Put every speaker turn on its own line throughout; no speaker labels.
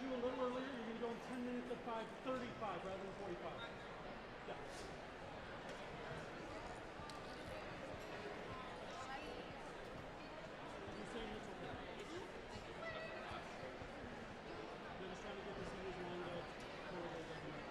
do a little earlier. You're going to go in 10 minutes at 5:35 rather than 45. Yeah. You're saying it's okay. They're just trying to get this in as long as portable doesn't.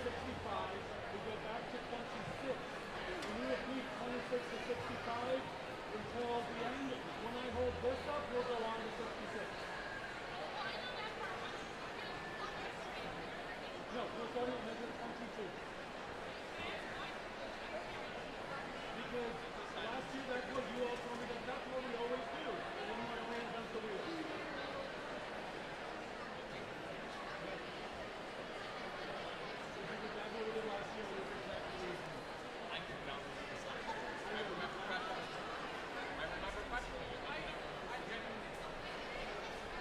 65, we go back to 26. And you repeat 26 to 65 until the end. When I hold this up, we'll go on to 66. No, we're starting at measure 22. Because last year that's what you all told me that's what we always do. And then we're going to reinvent the wheel. Because that's what we did last year. We were exactly the same.
I can bounce this last year. I remember questioning. I remember questioning. I genuinely don't.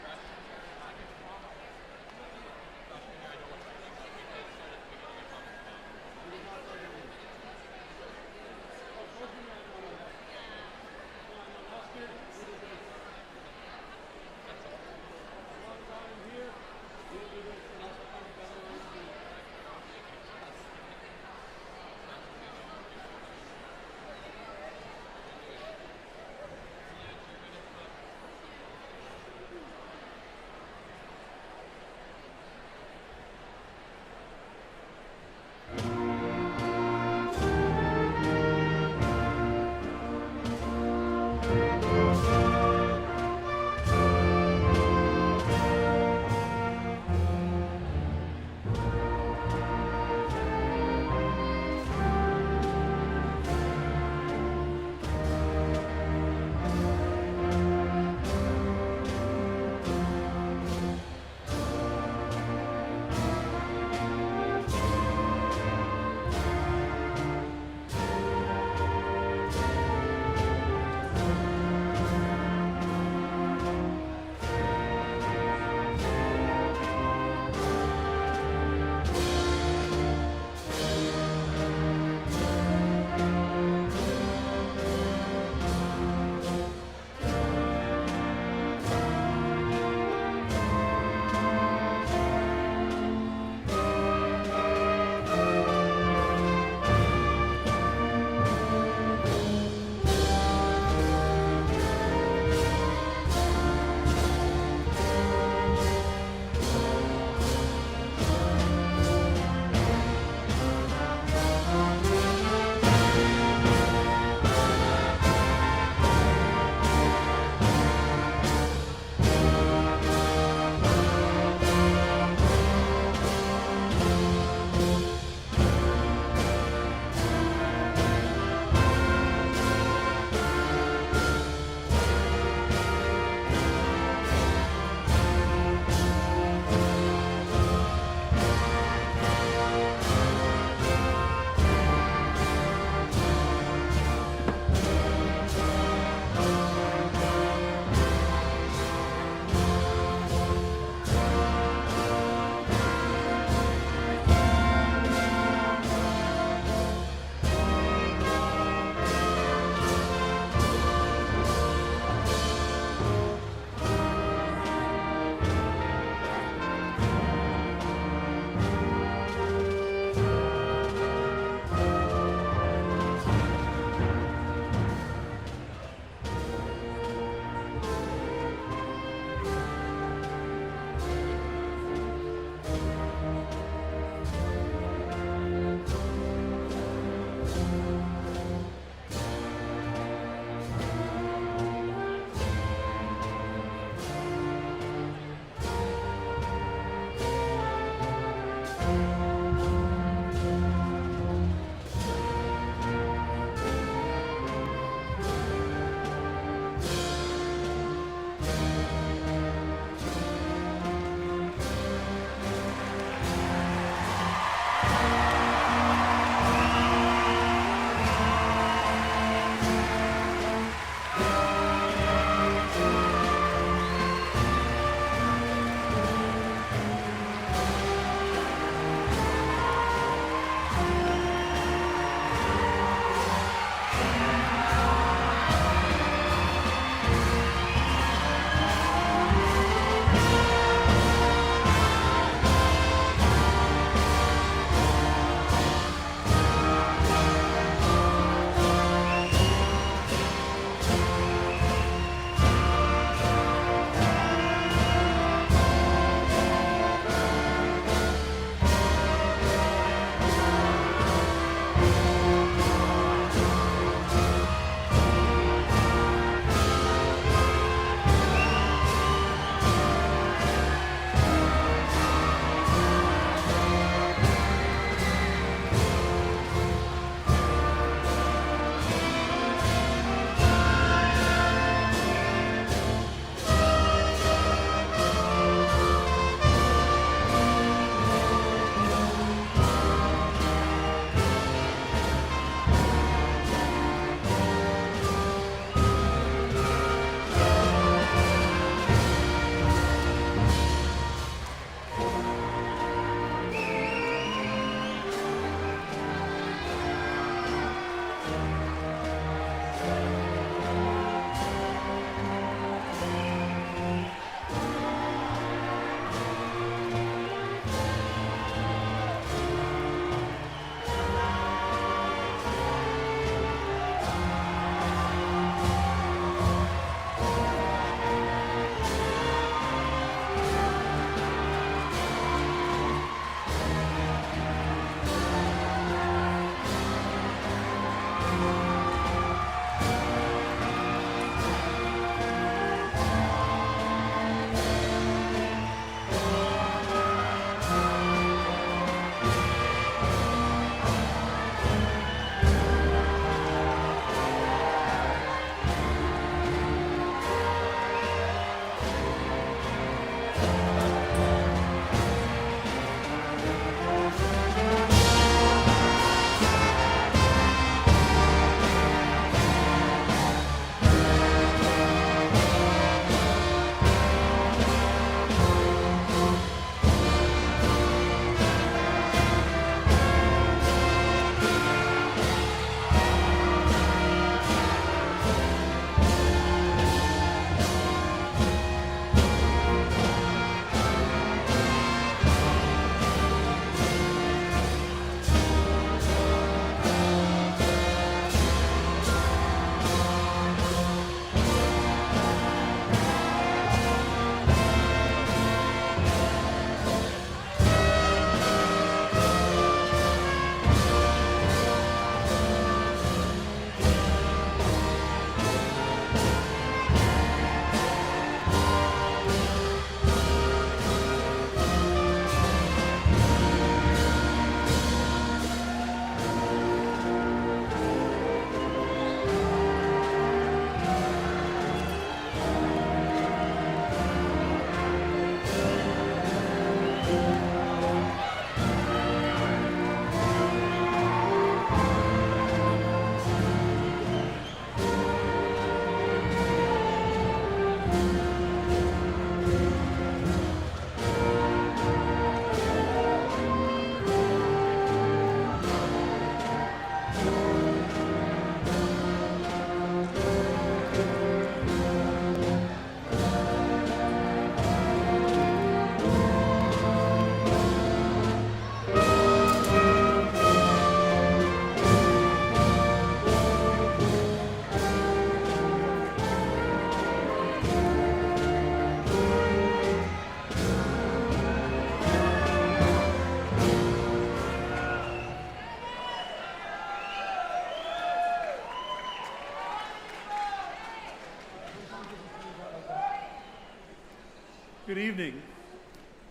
Good evening.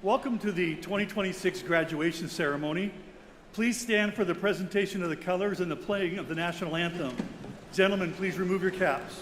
Welcome to the 2026 graduation ceremony. Please stand for the presentation of the colors and the playing of the national anthem. Gentlemen, please remove your caps.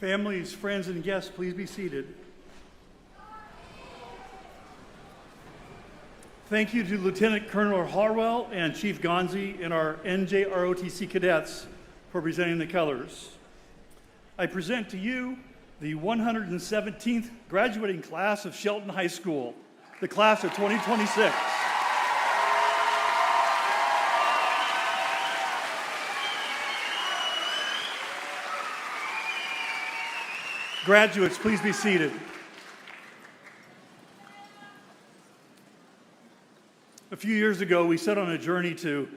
Families, friends, and guests, please be seated. Thank you to Lieutenant Colonel Harwell and Chief Gonzi and our NJROTC cadets for presenting the colors. I present to you the 117th graduating class of Shelton High School, the class of 2026. Graduates, please be seated. A few years ago, we set on a journey to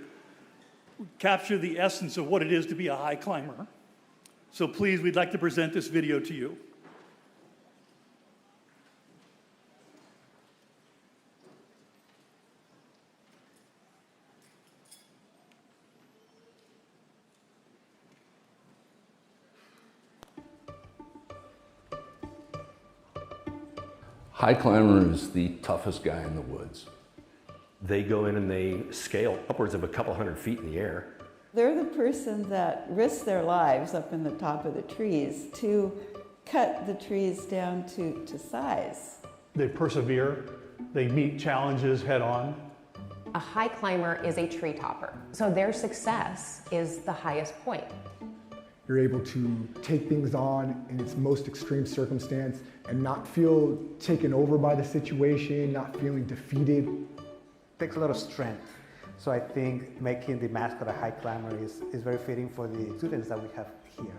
capture the essence of what it is to be a high climber. So please, we'd like to present this video to you.
High climber is the toughest guy in the woods.
They go in and they scale upwards of a couple hundred feet in the air.
They're the person that risk their lives up in the top of the trees to cut the trees down to size.
They persevere, they meet challenges head on.
A high climber is a tree topper, so their success is the highest point.
You're able to take things on in its most extreme circumstance and not feel taken over by the situation, not feeling defeated.
It takes a lot of strength. So I think making the mascot a high climber is very fitting for the students that we have here.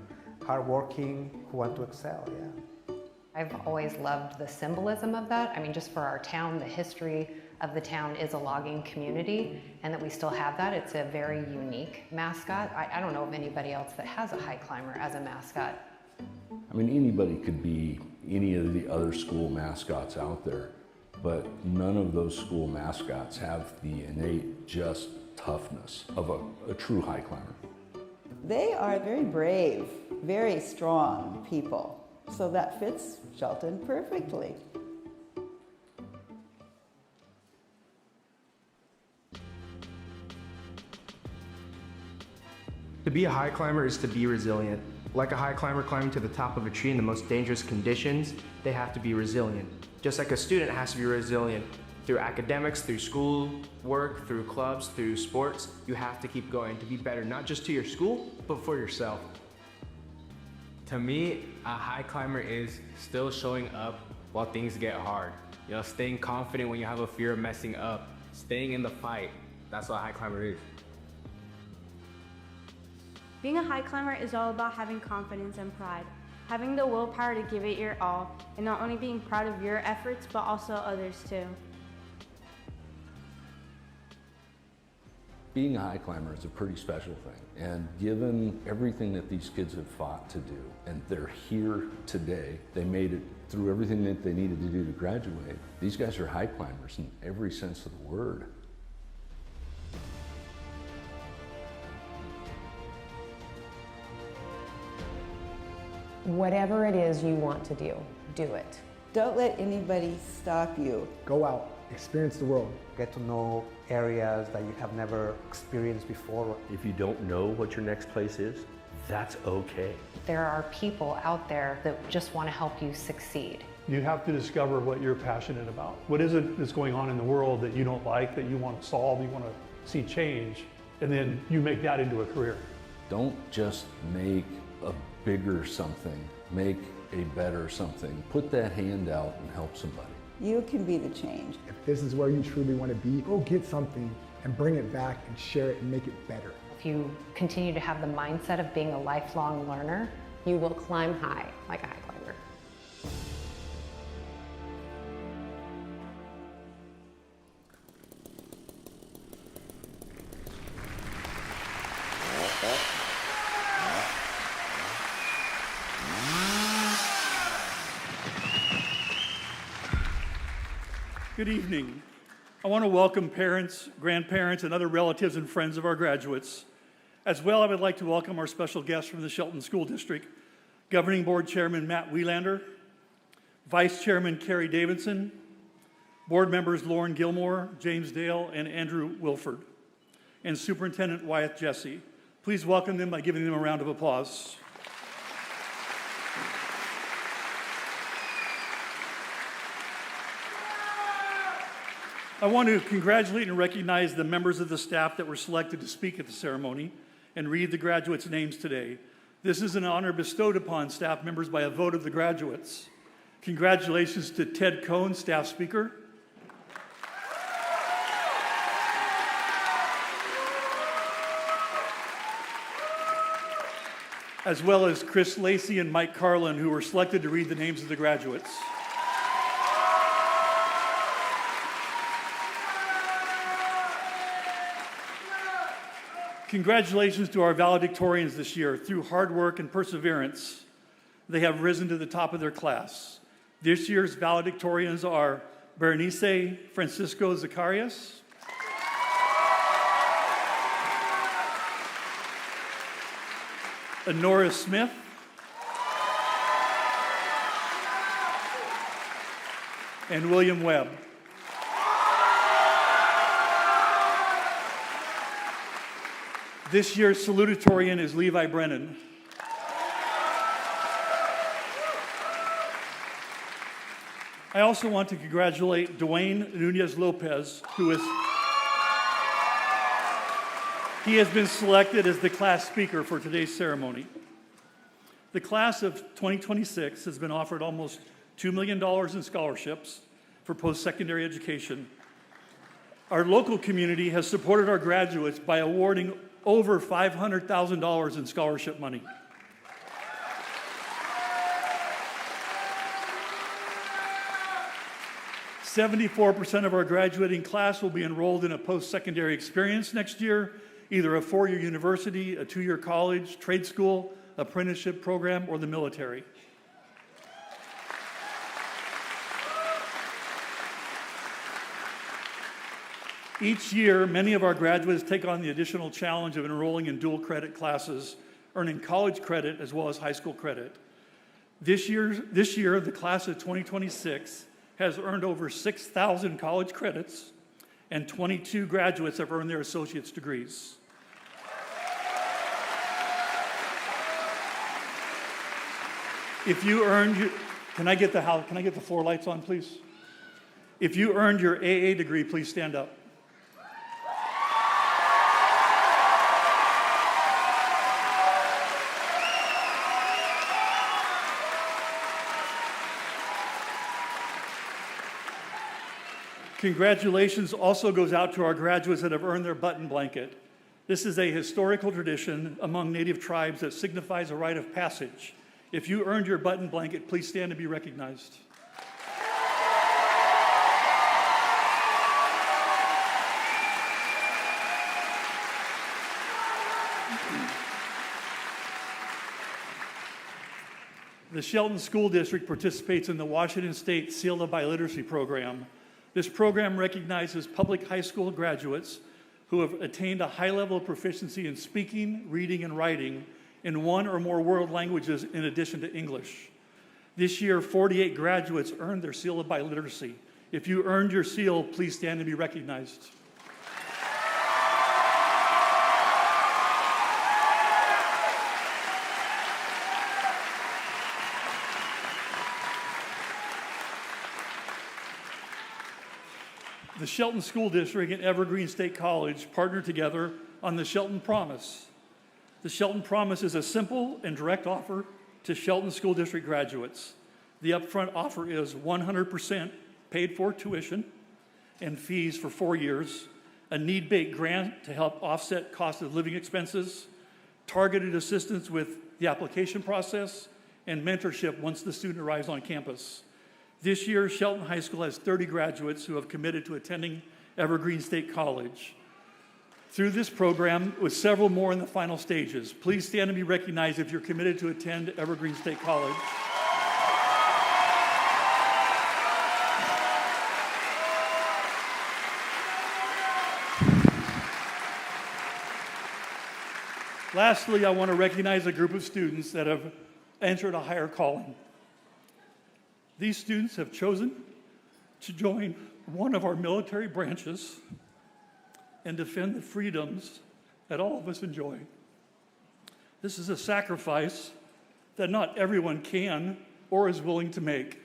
hardworking, who want to excel, yeah.
I've always loved the symbolism of that. I mean, just for our town, the history of the town is a logging community, and that we still have that. It's a very unique mascot. I don't know of anybody else that has a high climber as a mascot.
I mean, anybody could be any of the other school mascots out there, but none of those school mascots have the innate just toughness of a true high climber.
They are very brave, very strong people. So that fits Shelton perfectly.
To be a high climber is to be resilient. Like a high climber climbing to the top of a tree in the most dangerous conditions, they have to be resilient. Just like a student has to be resilient through academics, through school work, through clubs, through sports, you have to keep going to be better, not just to your school, but for yourself.
To me, a high climber is still showing up while things get hard. You know, staying confident when you have a fear of messing up, staying in the fight. That's what a high climber is.
Being a high climber is all about having confidence and pride, having the willpower to give it your all, and not only being proud of your efforts, but also others too.
Being a high climber is a pretty special thing, and given everything that these kids have fought to do, and they're here today, they made it through everything that they needed to do to graduate. These guys are high climbers in every sense of the word.
Whatever it is you want to do, do it.
Don't let anybody stop you.
Go out, experience the world.
Get to know areas that you have never experienced before.
If you don't know what your next place is, that's okay.
There are people out there that just want to help you succeed.
You have to discover what you're passionate about. What is it that's going on in the world that you don't like, that you want to solve, you want to see change, and then you make that into a career.
Don't just make a bigger something, make a better something. Put that hand out and help somebody.
You can be the change.
If this is where you truly want to be, go get something and bring it back and share it and make it better.
If you continue to have the mindset of being a lifelong learner, you will climb high like a high climber.
Good evening. I want to welcome parents, grandparents, and other relatives and friends of our graduates. As well, I would like to welcome our special guests from the Shelton School District, Governing Board Chairman Matt Wielander, Vice Chairman Carrie Davidson, Board members Lauren Gilmore, James Dale, and Andrew Wilford, and Superintendent Wyeth Jesse. Please welcome them by giving them a round of applause. I want to congratulate and recognize the members of the staff that were selected to speak at the ceremony and read the graduates' names today. This is an honor bestowed upon staff members by a vote of the graduates. Congratulations to Ted Cohn, staff speaker. As well as Chris Lacey and Mike Carlin, who were selected to read the names of the graduates. Congratulations to our valedictorians this year. Through hard work and perseverance, they have risen to the top of their class. This year's valedictorians are Berenice Francisco Zacarias, Honora Smith, and William Webb. This year's salutatorian is Levi Brennan. I also want to congratulate Dwayne Nunez Lopez, he has been selected as the class speaker for today's ceremony. The class of 2026 has been offered almost $2 million in scholarships for post-secondary education. Our local community has supported our graduates by awarding over $500,000 in scholarship money. 74% of our graduating class will be enrolled in a post-secondary experience next year, either a four-year university, a two-year college, trade school, apprenticeship program, or the military. Each year, many of our graduates take on the additional challenge of enrolling in dual credit classes, earning college credit as well as high school credit. This year, the class of 2026 has earned over 6,000 college credits, and 22 graduates have earned their associate's degrees. If you earned your, can I get the floor lights on, please? If you earned your AA degree, please stand up. Congratulations also goes out to our graduates that have earned their button blanket. This is a historical tradition among Native tribes that signifies a rite of passage. If you earned your button blanket, please stand to be recognized. The Shelton School District participates in the Washington State Seal of Biliteracy program. This program recognizes public high school graduates who have attained a high level of proficiency in speaking, reading, and writing in one or more world languages in addition to English. This year, 48 graduates earned their Seal of Biliteracy. If you earned your seal, please stand and be recognized. The Shelton School District and Evergreen State College partnered together on the Shelton Promise. The Shelton Promise is a simple and direct offer to Shelton School District graduates. The upfront offer is 100% paid for tuition and fees for 4 years, a need-based grant to help offset cost of living expenses, targeted assistance with the application process, and mentorship once the student arrives on campus. This year, Shelton High School has 30 graduates who have committed to attending Evergreen State College. Through this program, with several more in the final stages, please stand and be recognized if you're committed to attend Evergreen State College. Lastly, I want to recognize a group of students that have entered a higher calling. These students have chosen to join one of our military branches and defend the freedoms that all of us enjoy. This is a sacrifice that not everyone can or is willing to make.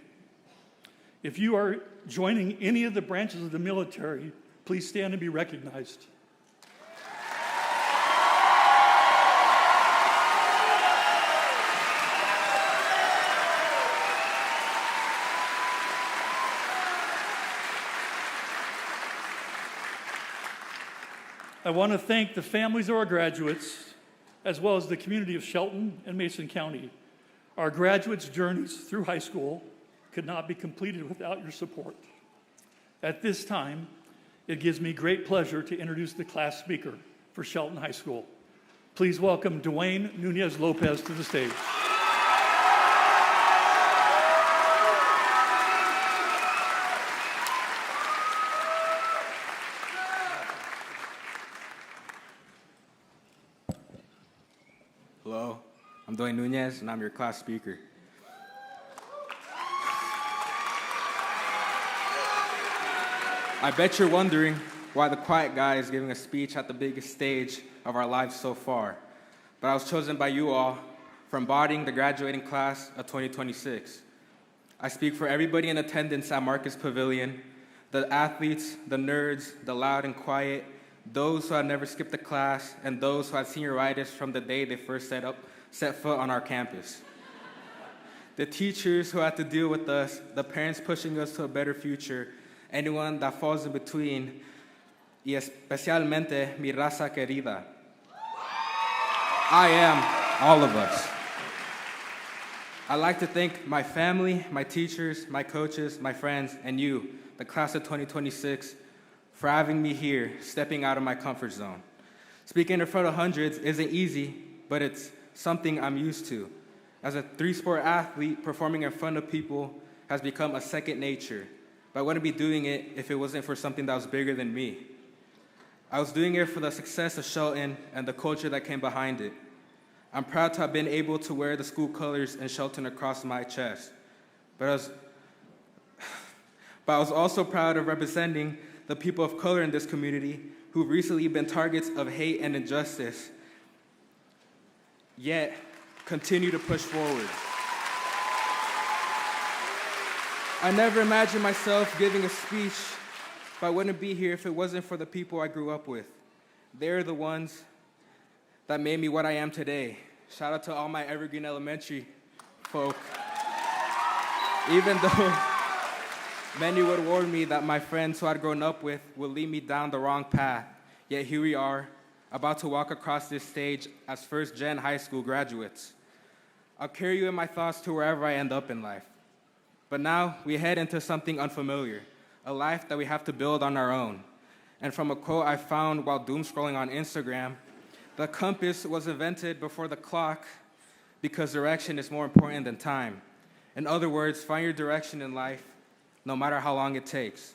If you are joining any of the branches of the military, please stand and be recognized. I want to thank the families of our graduates, as well as the community of Shelton and Mason County. Our graduates' journeys through high school could not be completed without your support. At this time, it gives me great pleasure to introduce the class speaker for Shelton High School. Please welcome Dwayne Nunez Lopez to the stage.
Hello, I'm Dwayne Nunez, and I'm your class speaker. I bet you're wondering why the quiet guy is giving a speech at the biggest stage of our lives so far. But I was chosen by you all for embodying the graduating class of 2026. I speak for everybody in attendance at Marcus Pavilion, the athletes, the nerds, the loud and quiet, those who had never skipped a class, and those who had senioritis from the day they first set foot on our campus. The teachers who had to deal with us, the parents pushing us to a better future, anyone that falls in between, y especialmente mi raza querida. I am all of us. I'd like to thank my family, my teachers, my coaches, my friends, and you, the class of 2026, for having me here, stepping out of my comfort zone. Speaking in front of hundreds isn't easy, but it's something I'm used to. As a three-sport athlete, performing in front of people has become a second nature, but I wouldn't be doing it if it wasn't for something that was bigger than me. I was doing it for the success of Shelton and the culture that came behind it. I'm proud to have been able to wear the school colors in Shelton across my chest, but I was also proud of representing the people of color in this community who've recently been targets of hate and injustice, yet continue to push forward. I never imagined myself giving a speech, but I wouldn't be here if it wasn't for the people I grew up with. They're the ones that made me what I am today. Shout out to all my Evergreen Elementary folk. Even though many would warn me that my friends who I'd grown up with would lead me down the wrong path, yet here we are, about to walk across this stage as first-gen high school graduates. I'll carry you in my thoughts to wherever I end up in life. But now we head into something unfamiliar, a life that we have to build on our own. And from a quote I found while doom scrolling on Instagram, the compass was invented before the clock because direction is more important than time. In other words, find your direction in life, no matter how long it takes.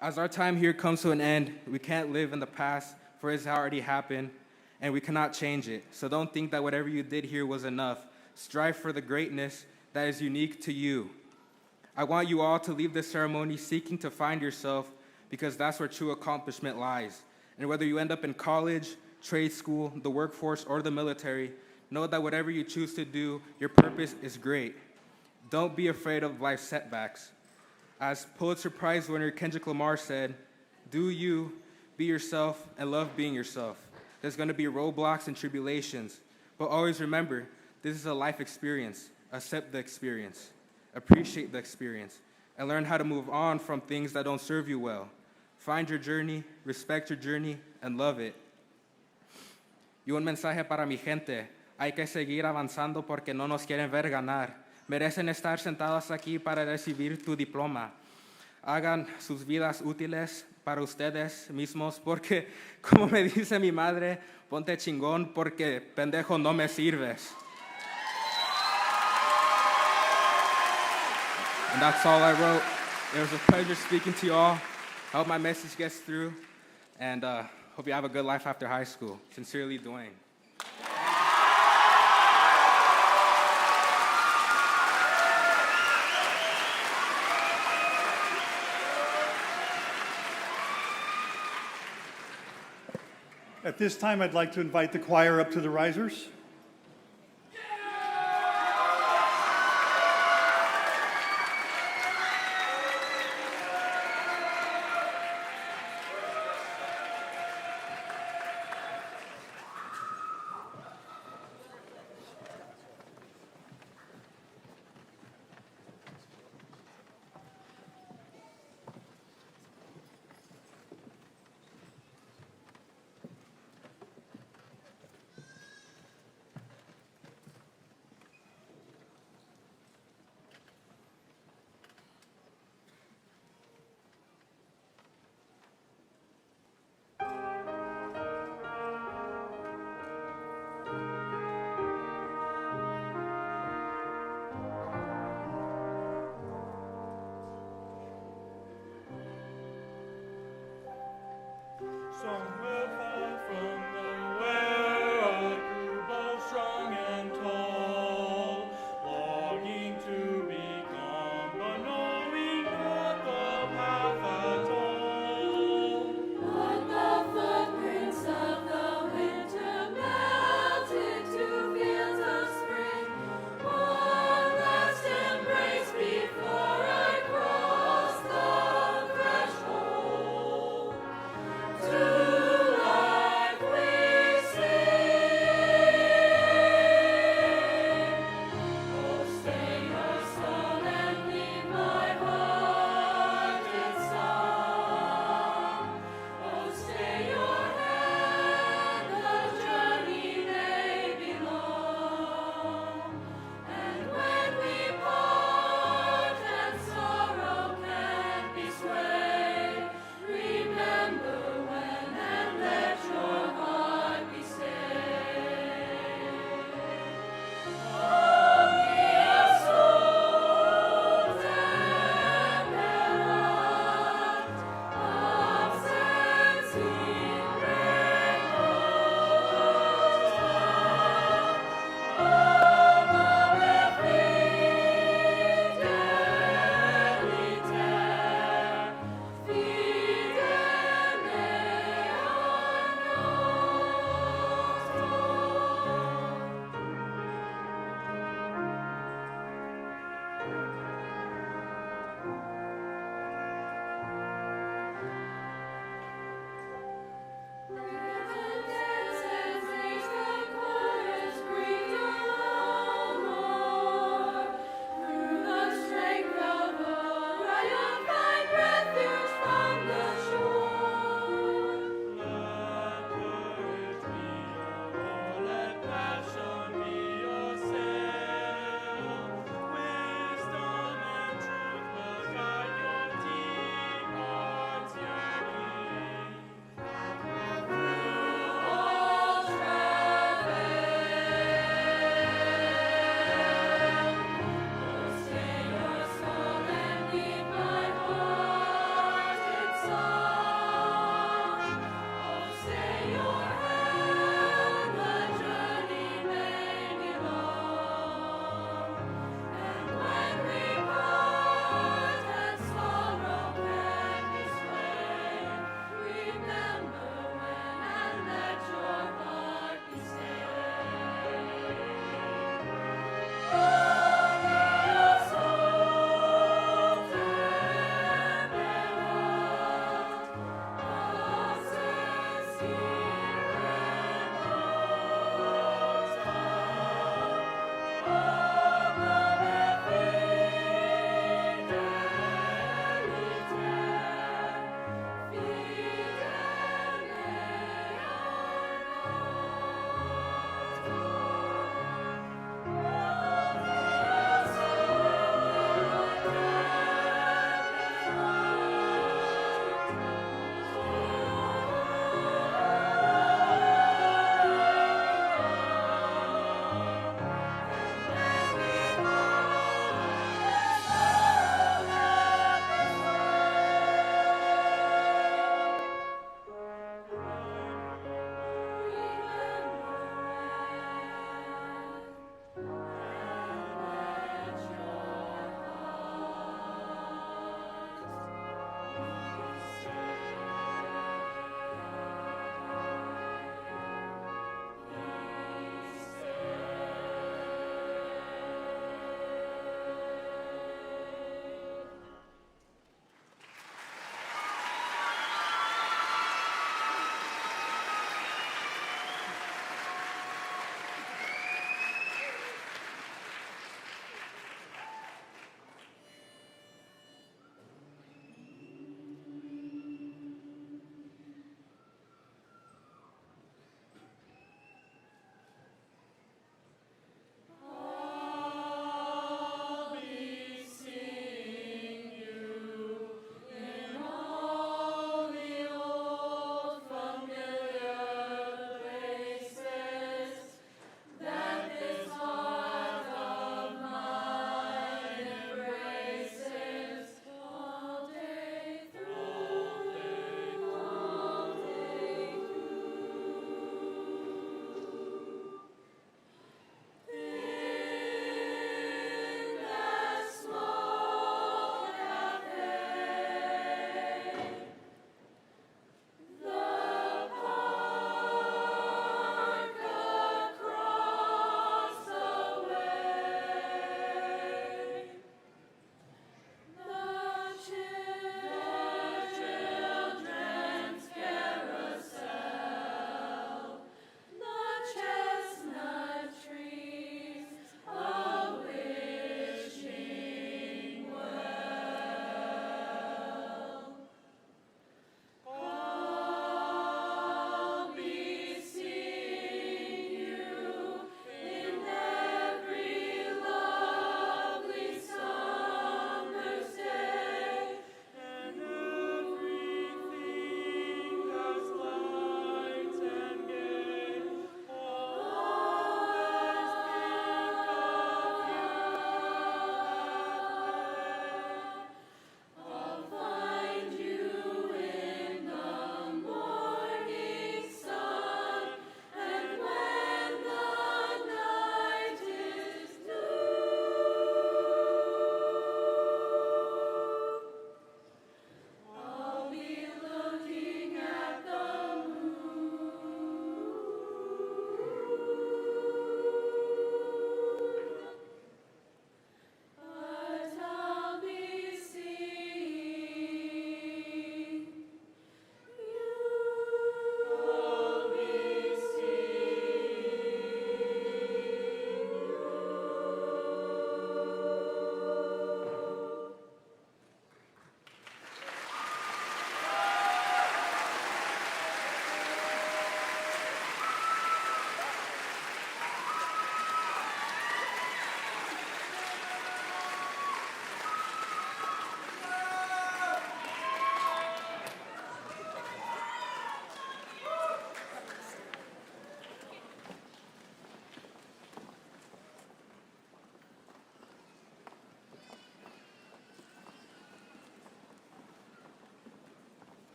As our time here comes to an end, we can't live in the past, for it's already happened, and we cannot change it. So don't think that whatever you did here was enough. Strive for the greatness that is unique to you. I want you all to leave this ceremony seeking to find yourself, because that's where true accomplishment lies. And whether you end up in college, trade school, the workforce, or the military, know that whatever you choose to do, your purpose is great. Don't be afraid of life's setbacks. As Pulitzer Prize winner Kendrick Lamar said, do you, be yourself, and love being yourself. There's going to be roadblocks and tribulations, but always remember, this is a life experience. Accept the experience, appreciate the experience, and learn how to move on from things that don't serve you well. Find your journey, respect your journey, and love it. Y un mensaje para mi gente. Hay que seguir avanzando porque no nos quieren ver ganar. Merecen estar sentados aquí para recibir tu diploma. Hagan sus vidas útiles para ustedes mismos porque, como me dice mi madre, ponte chingón porque pendejo no me sirves. And that's all I wrote. It was a pleasure speaking to you all. I hope my message gets through, and hope you have a good life after high school. Sincerely, Dwayne.
At this time, I'd like to invite the choir up to the risers.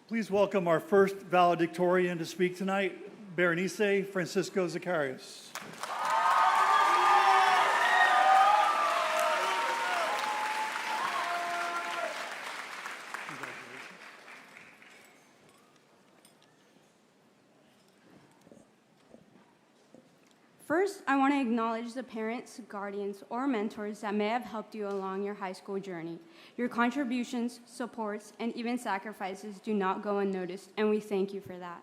Please welcome our first valedictorian to speak tonight, Berenice Francisco Zacharias.
First, I want to acknowledge the parents, guardians, or mentors that may have helped you along your high school journey. Your contributions, supports, and even sacrifices do not go unnoticed, and we thank you for that.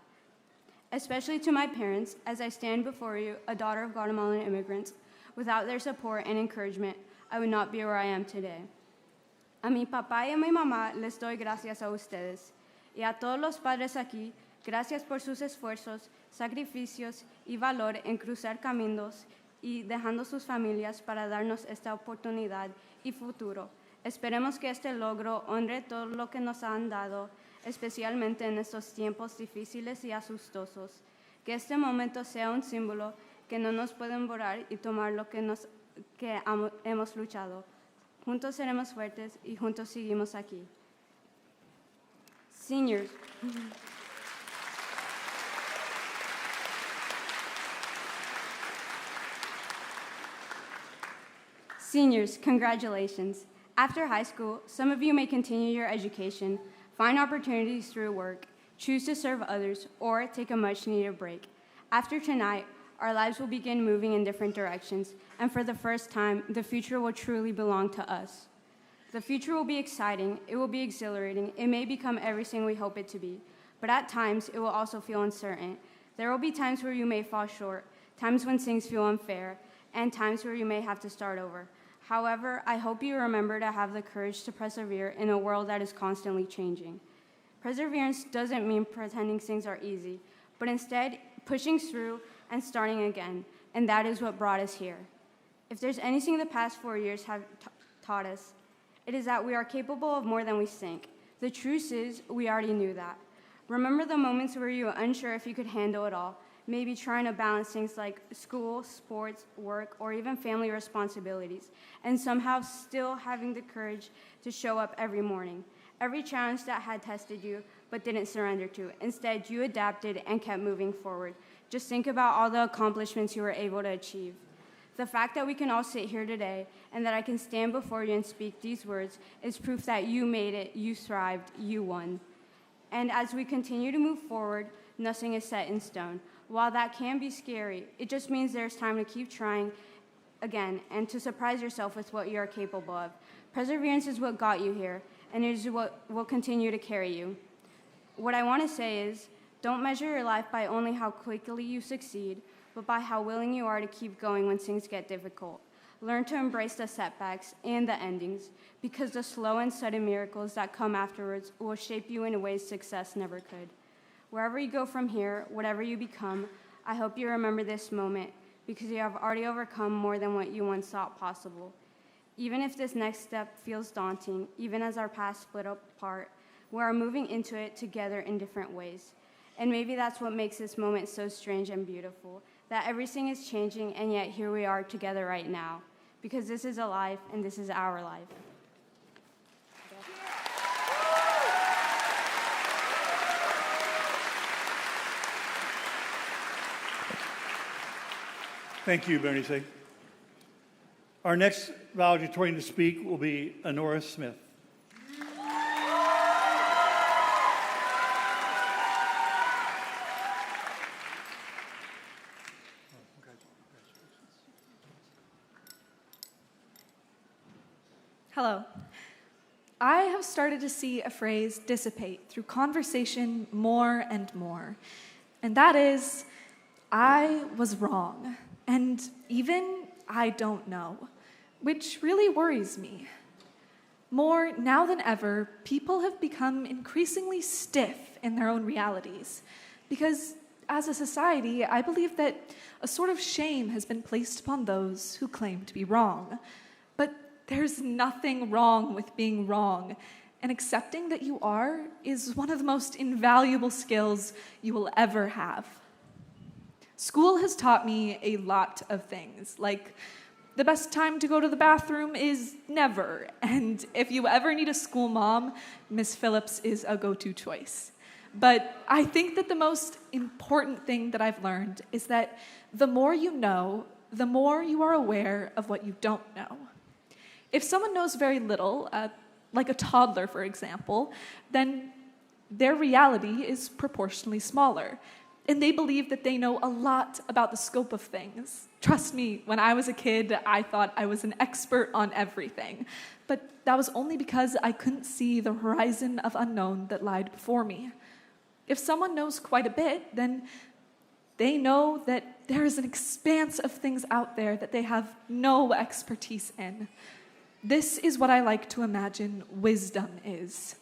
Especially to my parents, as I stand before you, a daughter of Guatemalan immigrants. Without their support and encouragement, I would not be where I am today. A mi papá y a mi mamá les doy gracias a ustedes. Y a todos los padres aquí, gracias por sus esfuerzos, sacrificios y valor en cruzar caminos y dejando sus familias para darnos esta oportunidad y futuro. Esperemos que este logro honre todo lo que nos han dado, especialmente en estos tiempos difíciles y asustosos. Que este momento sea un símbolo que no nos pueden borrar y tomar lo que hemos luchado. Juntos seremos fuertes y juntos seguimos aquí. Seniors. Seniors, congratulations. After high school, some of you may continue your education, find opportunities through work, choose to serve others, or take a much-needed break. After tonight, our lives will begin moving in different directions, and for the first time, the future will truly belong to us. The future will be exciting, it will be exhilarating, it may become everything we hope it to be, but at times, it will also feel uncertain. There will be times where you may fall short, times when things feel unfair, and times where you may have to start over. However, I hope you remember to have the courage to persevere in a world that is constantly changing. Perseverance doesn't mean pretending things are easy, but instead pushing through and starting again, and that is what brought us here. If there's anything the past 4 years have taught us, it is that we are capable of more than we think. The truth is, we already knew that. Remember the moments where you were unsure if you could handle it all, maybe trying to balance things like school, sports, work, or even family responsibilities, and somehow still having the courage to show up every morning. Every challenge that had tested you, but didn't surrender to. Instead, you adapted and kept moving forward. Just think about all the accomplishments you were able to achieve. The fact that we can all sit here today and that I can stand before you and speak these words is proof that you made it, you thrived, you won. And as we continue to move forward, nothing is set in stone. While that can be scary, it just means there's time to keep trying again and to surprise yourself with what you are capable of. Perseverance is what got you here, and it is what will continue to carry you. What I want to say is, don't measure your life by only how quickly you succeed, but by how willing you are to keep going when things get difficult. Learn to embrace the setbacks and the endings, because the slow and sudden miracles that come afterwards will shape you in ways success never could. Wherever you go from here, whatever you become, I hope you remember this moment, because you have already overcome more than what you once thought possible. Even if this next step feels daunting, even as our paths split apart, we are moving into it together in different ways. And maybe that's what makes this moment so strange and beautiful, that everything is changing, and yet here we are together right now, because this is a life, and this is our life.
Thank you, Bernice. Our next valedictorian to speak will be Honora Smith.
Hello. I have started to see a phrase dissipate through conversation more and more, and that is, I was wrong. And even I don't know, which really worries me. More now than ever, people have become increasingly stiff in their own realities, because as a society, I believe that a sort of shame has been placed upon those who claim to be wrong. But there's nothing wrong with being wrong, and accepting that you are is one of the most invaluable skills you will ever have. School has taught me a lot of things, like the best time to go to the bathroom is never, and if you ever need a school mom, Miss Phillips is a go-to choice. But I think that the most important thing that I've learned is that the more you know, the more you are aware of what you don't know. If someone knows very little, like a toddler, for example, then their reality is proportionally smaller. And they believe that they know a lot about the scope of things. Trust me, when I was a kid, I thought I was an expert on everything. But that was only because I couldn't see the horizon of unknown that lied before me. If someone knows quite a bit, then they know that there is an expanse of things out there that they have no expertise in. This is what I like to imagine wisdom is.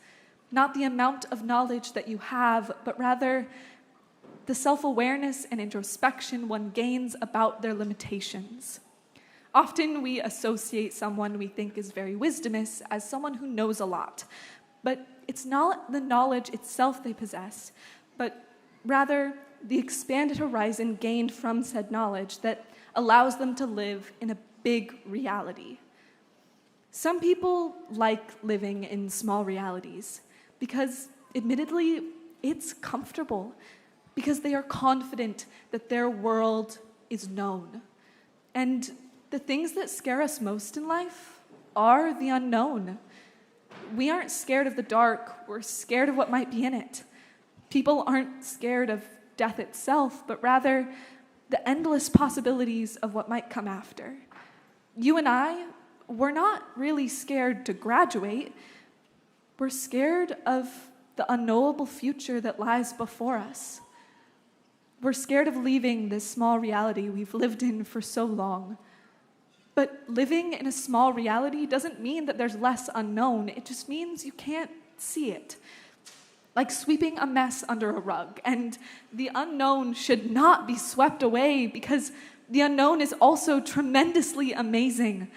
Not the amount of knowledge that you have, but rather the self-awareness and introspection one gains about their limitations. Often we associate someone we think is very wisdomous as someone who knows a lot, but it's not the knowledge itself they possess, but rather the expanded horizon gained from said knowledge that allows them to live in a big reality. Some people like living in small realities because, admittedly, it's comfortable, because they are confident that their world is known. And the things that scare us most in life are the unknown. We aren't scared of the dark, we're scared of what might be in it. People aren't scared of death itself, but rather the endless possibilities of what might come after. You and I, we're not really scared to graduate. We're scared of the unknowable future that lies before us. We're scared of leaving this small reality we've lived in for so long. But living in a small reality doesn't mean that there's less unknown. It just means you can't see it. Like sweeping a mess under a rug. And the unknown should not be swept away because the unknown is also tremendously amazing.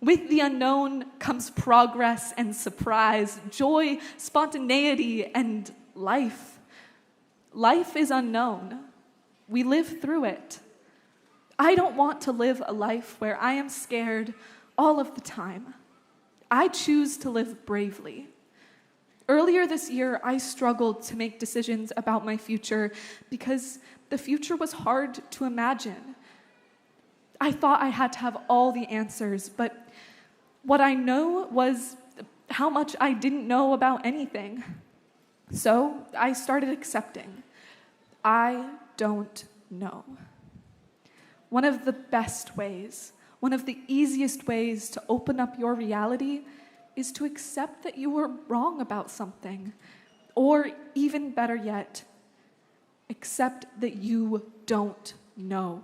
With the unknown comes progress and surprise, joy, spontaneity, and life. Life is unknown. We live through it. I don't want to live a life where I am scared all of the time. I choose to live bravely. Earlier this year, I struggled to make decisions about my future because the future was hard to imagine. I thought I had to have all the answers, but what I know was how much I didn't know about anything. So I started accepting. I don't know. One of the best ways, one of the easiest ways to open up your reality is to accept that you were wrong about something. Or even better yet, accept that you don't know.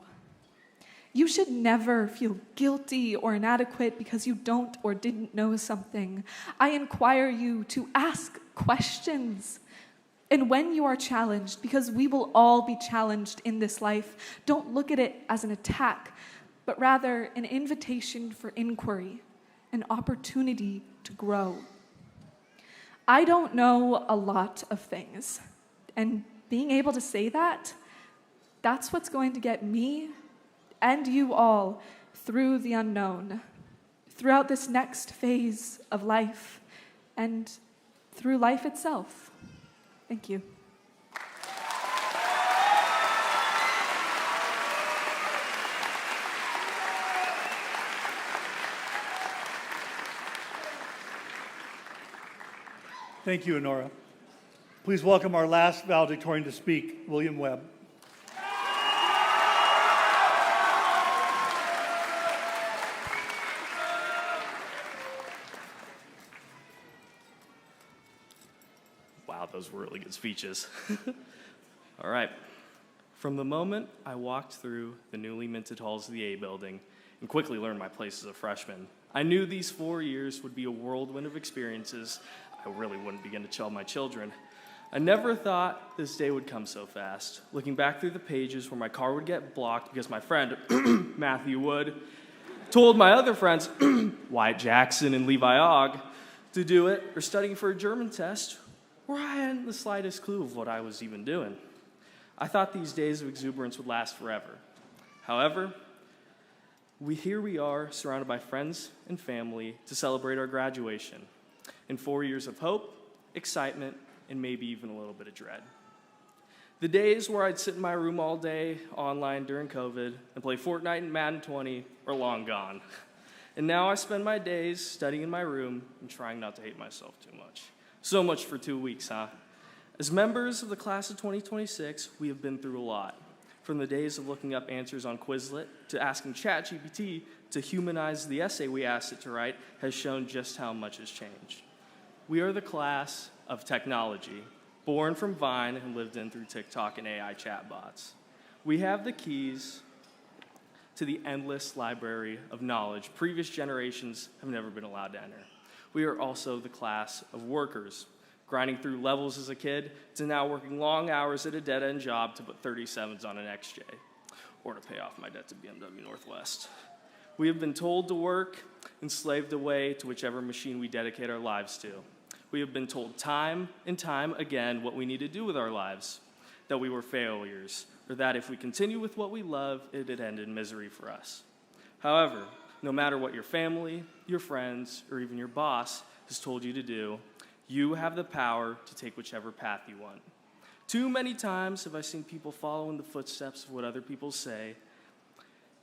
You should never feel guilty or inadequate because you don't or didn't know something. I inquire you to ask questions. And when you are challenged, because we will all be challenged in this life, don't look at it as an attack, but rather an invitation for inquiry, an opportunity to grow. I don't know a lot of things, and being able to say that, that's what's going to get me and you all through the unknown, throughout this next phase of life, and through life itself. Thank you.
Thank you, Honora. Please welcome our last valedictorian to speak, William Webb.
Wow, those were really good speeches. All right. From the moment I walked through the newly minted halls of the A building and quickly learned my place as a freshman, I knew these 4 years would be a whirlwind of experiences I really wouldn't begin to tell my children. I never thought this day would come so fast. Looking back through the pages where my car would get blocked because my friend, Matthew Wood, told my other friends, Wyatt Jackson and Levi Ogg, to do it, or studying for a German test, where I hadn't the slightest clue of what I was even doing. I thought these days of exuberance would last forever. However, here we are, surrounded by friends and family to celebrate our graduation. In 4 years of hope, excitement, and maybe even a little bit of dread. The days where I'd sit in my room all day online during COVID and play Fortnite and Madden 20 are long gone. And now I spend my days studying in my room and trying not to hate myself too much. So much for 2 weeks, huh? As members of the class of 2026, we have been through a lot. From the days of looking up answers on Quizlet to asking ChatGPT to humanize the essay we asked it to write has shown just how much has changed. We are the class of technology, born from Vine and lived in through TikTok and AI chatbots. We have the keys to the endless library of knowledge previous generations have never been allowed to enter. We are also the class of workers, grinding through levels as a kid to now working long hours at a dead-end job to put 37s on an XJ, or to pay off my debt to BMW Northwest. We have been told to work, enslaved away to whichever machine we dedicate our lives to. We have been told time and time again what we need to do with our lives, that we were failures, or that if we continue with what we love, it'd end in misery for us. However, no matter what your family, your friends, or even your boss has told you to do, you have the power to take whichever path you want. Too many times have I seen people follow in the footsteps of what other people say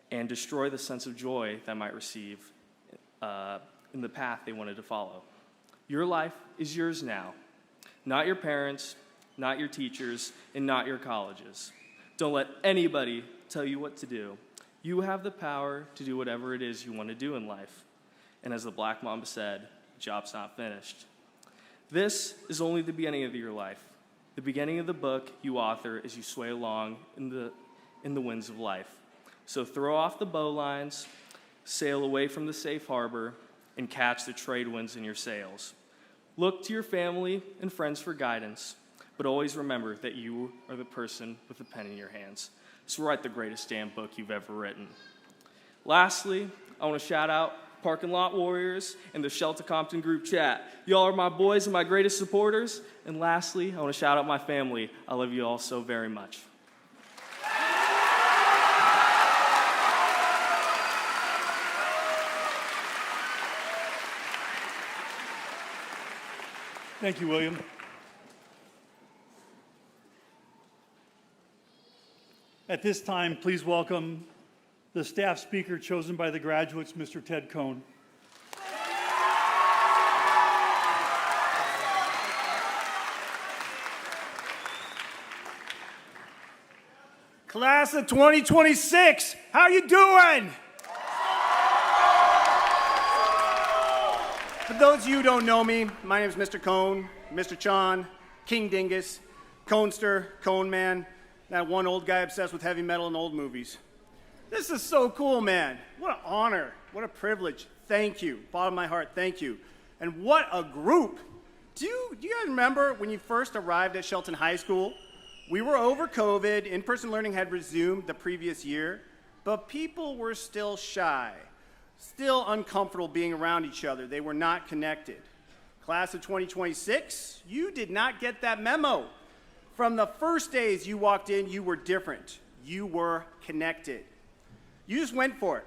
and destroy the sense of joy that might receive in the path they wanted to follow. Your life is yours now, not your parents', not your teachers', and not your colleges'. Don't let anybody tell you what to do. You have the power to do whatever it is you want to do in life. And as the Black Mamba said, the job's not finished. This is only the beginning of your life, the beginning of the book you author as you sway along in the winds of life. So throw off the bowlines, sail away from the safe harbor, and catch the trade winds in your sails. Look to your family and friends for guidance, but always remember that you are the person with the pen in your hands. So write the greatest damn book you've ever written. Lastly, I want to shout out Parking Lot Warriors and the Shelton Compton group chat. Y'all are my boys and my greatest supporters. And lastly, I want to shout out my family. I love you all so very much.
Thank you, William. At this time, please welcome the staff speaker chosen by the graduates, Mr. Ted Cohn.
Class of 2026, how you doing? For those of you who don't know me, my name is Mr. Cohn, Mr. Chan, King Dingus, Conester, Cone Man, that one old guy obsessed with heavy metal and old movies. This is so cool, man. What an honor. What a privilege. Thank you. Bottom of my heart, thank you. And what a group. Do you guys remember when you first arrived at Shelton High School? We were over COVID. In-person learning had resumed the previous year, but people were still shy, still uncomfortable being around each other. They were not connected. Class of 2026, you did not get that memo. From the first days you walked in, you were different. You were connected. You just went for it.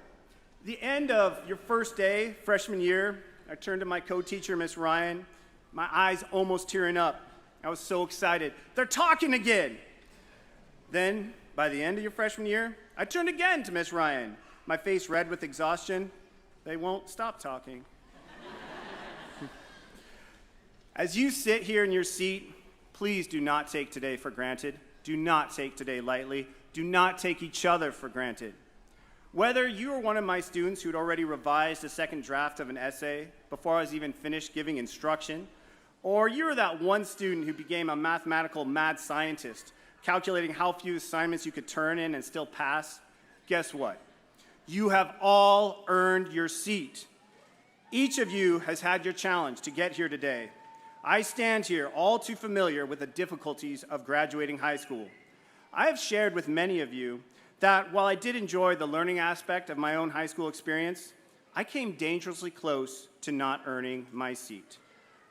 The end of your first day, freshman year, I turned to my co-teacher, Miss Ryan, my eyes almost tearing up. I was so excited. They're talking again. Then, by the end of your freshman year, I turned again to Miss Ryan, my face red with exhaustion. They won't stop talking. As you sit here in your seat, please do not take today for granted. Do not take today lightly. Do not take each other for granted. Whether you are one of my students who had already revised a second draft of an essay before I was even finished giving instruction, or you're that one student who became a mathematical mad scientist, calculating how few assignments you could turn in and still pass, guess what? You have all earned your seat. Each of you has had your challenge to get here today. I stand here all too familiar with the difficulties of graduating high school. I have shared with many of you that while I did enjoy the learning aspect of my own high school experience, I came dangerously close to not earning my seat.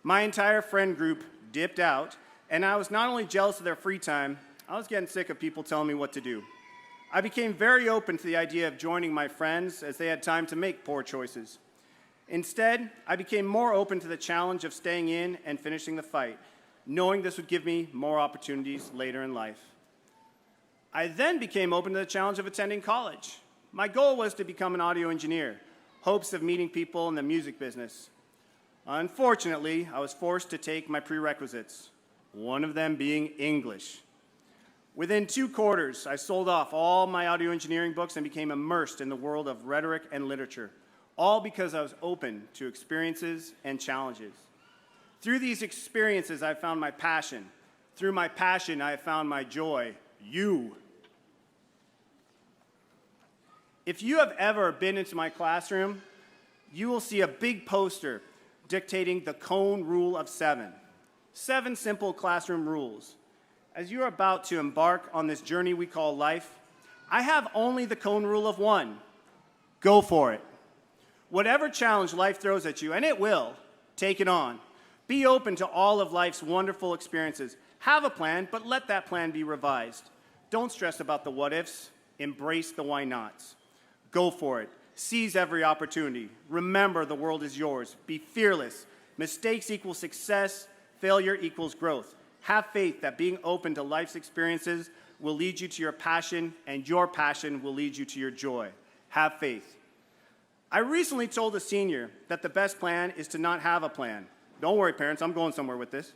My entire friend group dipped out, and I was not only jealous of their free time, I was getting sick of people telling me what to do. I became very open to the idea of joining my friends as they had time to make poor choices. Instead, I became more open to the challenge of staying in and finishing the fight. knowing this would give me more opportunities later in life. I then became open to the challenge of attending college. My goal was to become an audio engineer, hopes of meeting people in the music business. Unfortunately, I was forced to take my prerequisites, one of them being English. Within 2 quarters, I sold off all my audio engineering books and became immersed in the world of rhetoric and literature, all because I was open to experiences and challenges. Through these experiences, I found my passion. Through my passion, I found my joy, you. If you have ever been into my classroom, you will see a big poster dictating the Cone Rule of 7. 7 simple classroom rules. As you are about to embark on this journey we call life, I have only the Cone Rule of 1. Go for it. Whatever challenge life throws at you, and it will, take it on. Be open to all of life's wonderful experiences. Have a plan, but let that plan be revised. Don't stress about the what-ifs. Embrace the why-nots. Go for it. Seize every opportunity. Remember the world is yours. Be fearless. Mistakes equal success. Failure equals growth. Have faith that being open to life's experiences will lead you to your passion, and your passion will lead you to your joy. Have faith. I recently told a senior that the best plan is to not have a plan. Don't worry, parents, I'm going somewhere with this.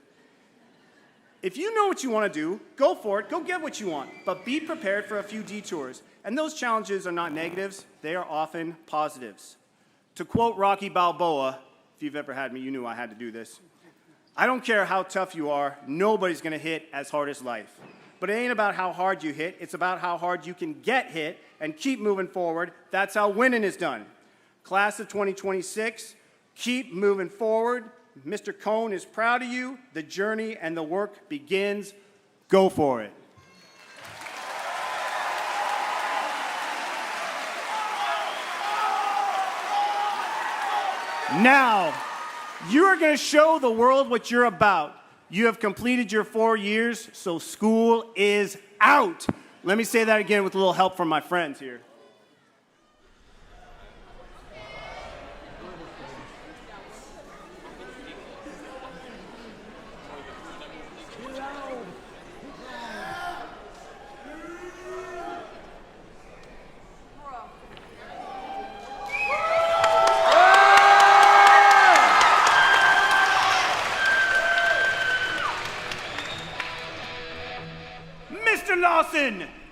If you know what you want to do, go for it, go get what you want, but be prepared for a few detours. And those challenges are not negatives, they are often positives. To quote Rocky Balboa, if you've ever had me, you knew I had to do this. I don't care how tough you are, nobody's going to hit as hard as life. But it ain't about how hard you hit, it's about how hard you can get hit and keep moving forward. That's how winning is done. Class of 2026, keep moving forward. Mr. Cone is proud of you. The journey and the work begins. Go for it. Now, you are going to show the world what you're about. You have completed your 4 years, so school is out. Let me say that again with a little help from my friends here.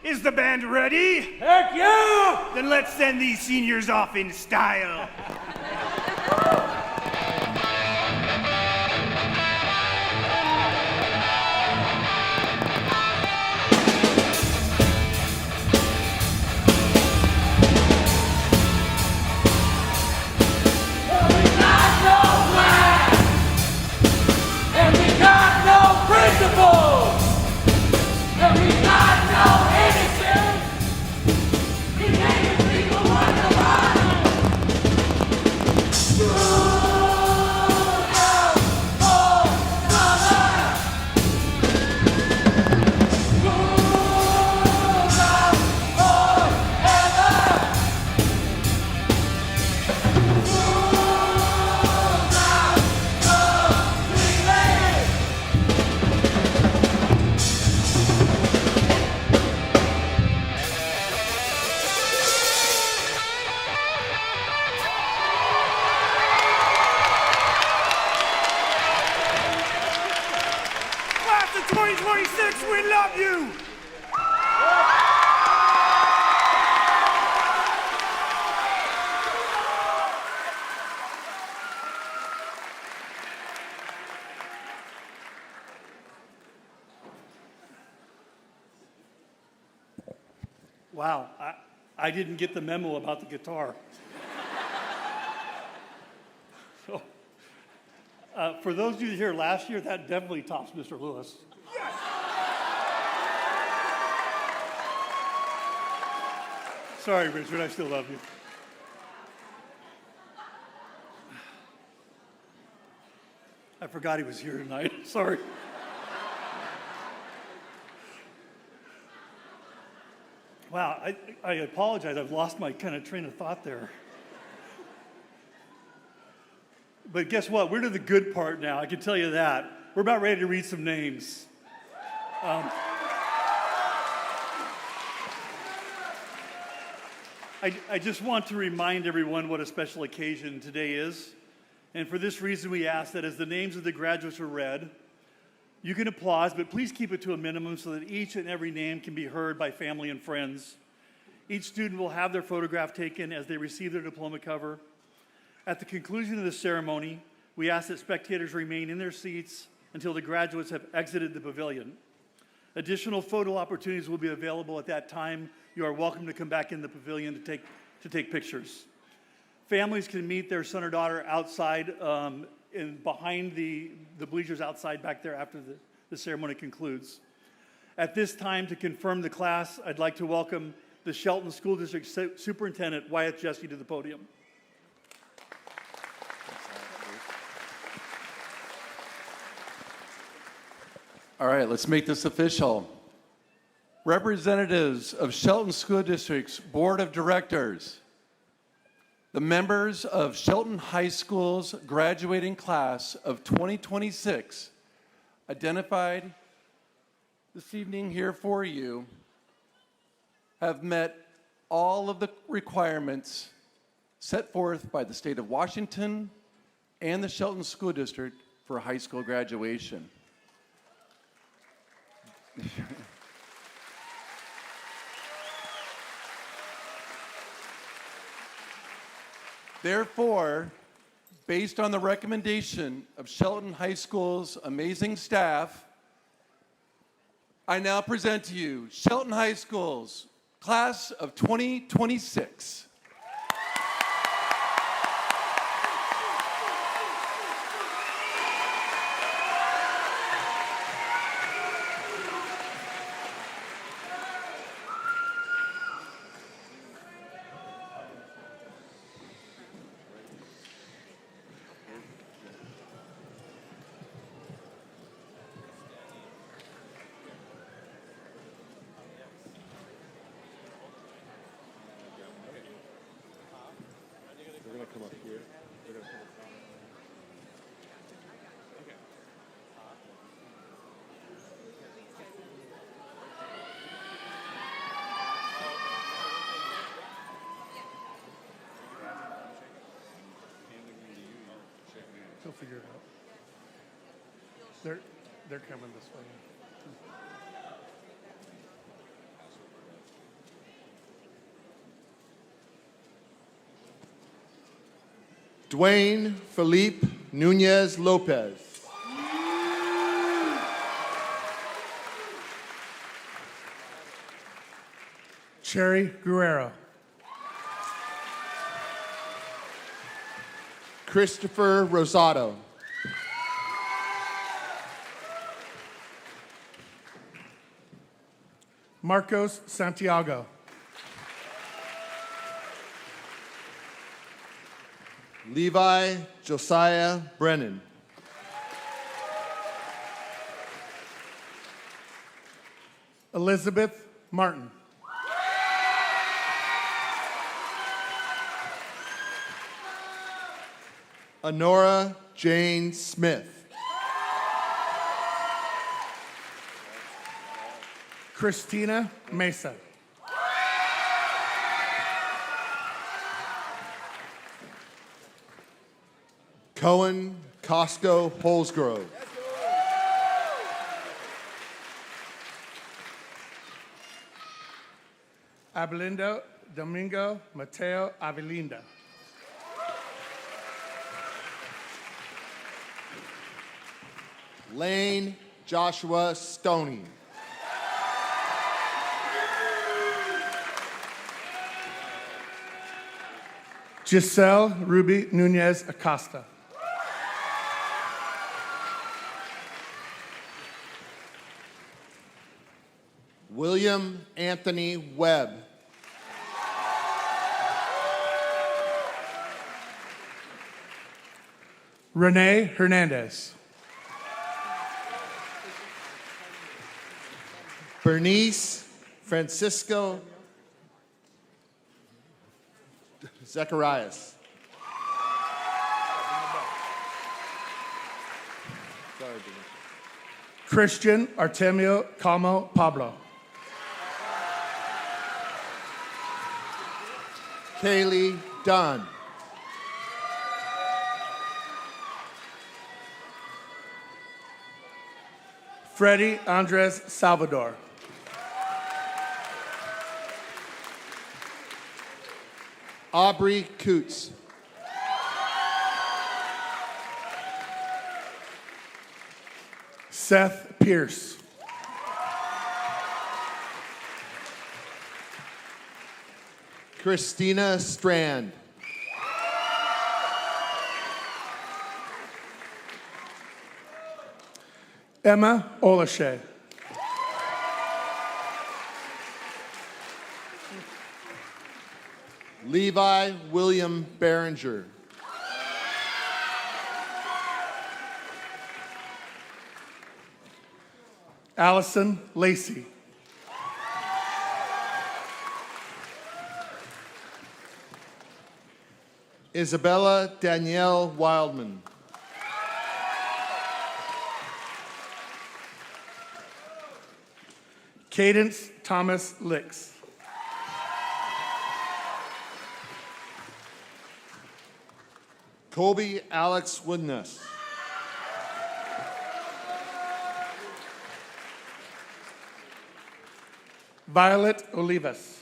Is the band ready?
Heck yeah!
Then let's send these seniors off in style.
Wow, I didn't get the memo about the guitar. So, for those of you here last year, that definitely tops Mr. Lewis. Yes! Sorry, Richard, I still love you. I forgot he was here tonight. Sorry. Wow, I apologize. I've lost my kind of train of thought there. But guess what? We're to the good part now. I can tell you that. we're about ready to read some names. I just want to remind everyone what a special occasion today is. And for this reason, we ask that as the names of the graduates are read, you can applause, but please keep it to a minimum so that each and every name can be heard by family and friends. Each student will have their photograph taken as they receive their diploma cover. At the conclusion of the ceremony, we ask that spectators remain in their seats until the graduates have exited the pavilion. Additional photo opportunities will be available at that time. You are welcome to come back in the pavilion to take pictures. Families can meet their son or daughter outside behind the bleachers outside back there after the ceremony concludes. At this time, to confirm the class, I'd like to welcome the Shelton School District Superintendent Wyatt Jesse to the podium.
All right, let's make this official. Representatives of Shelton School District's Board of Directors, the members of Shelton High School's graduating class of 2026, identified this evening here for you, have met all of the requirements set forth by the state of Washington and the Shelton School District for high school graduation. Therefore, based on the recommendation of Shelton High School's amazing staff, I now present to you Shelton High School's class of 2026.
They'll figure it out. They're coming this way.
Dwayne Felipe Nunez Lopez.
Cherry Guerrero.
Christopher Rosado.
Marcos Santiago.
Levi Josiah Brennan.
Elizabeth Martin.
Honora Jane Smith.
Christina Mesa.
Cohen Costco Holsgrove.
Abelindo Domingo Mateo Avelinda.
Lane Joshua Stoney.
Giselle Ruby Nunez Acosta.
William Anthony Webb.
Renee Hernandez.
Bernice Francisco Zacharias. Sorry, Bernice.
Christian Artemio Calmo Pablo.
Kaylee Dunn.
Freddie Andres Salvador.
Aubrey Coots.
Seth Pierce.
Christina Strand.
Emma Olashe.
Levi William Behringer.
Allison Lacey.
Isabella Danielle Wildman.
Cadence Thomas Licks.
Colby Alex Woodness.
Violet Olivas.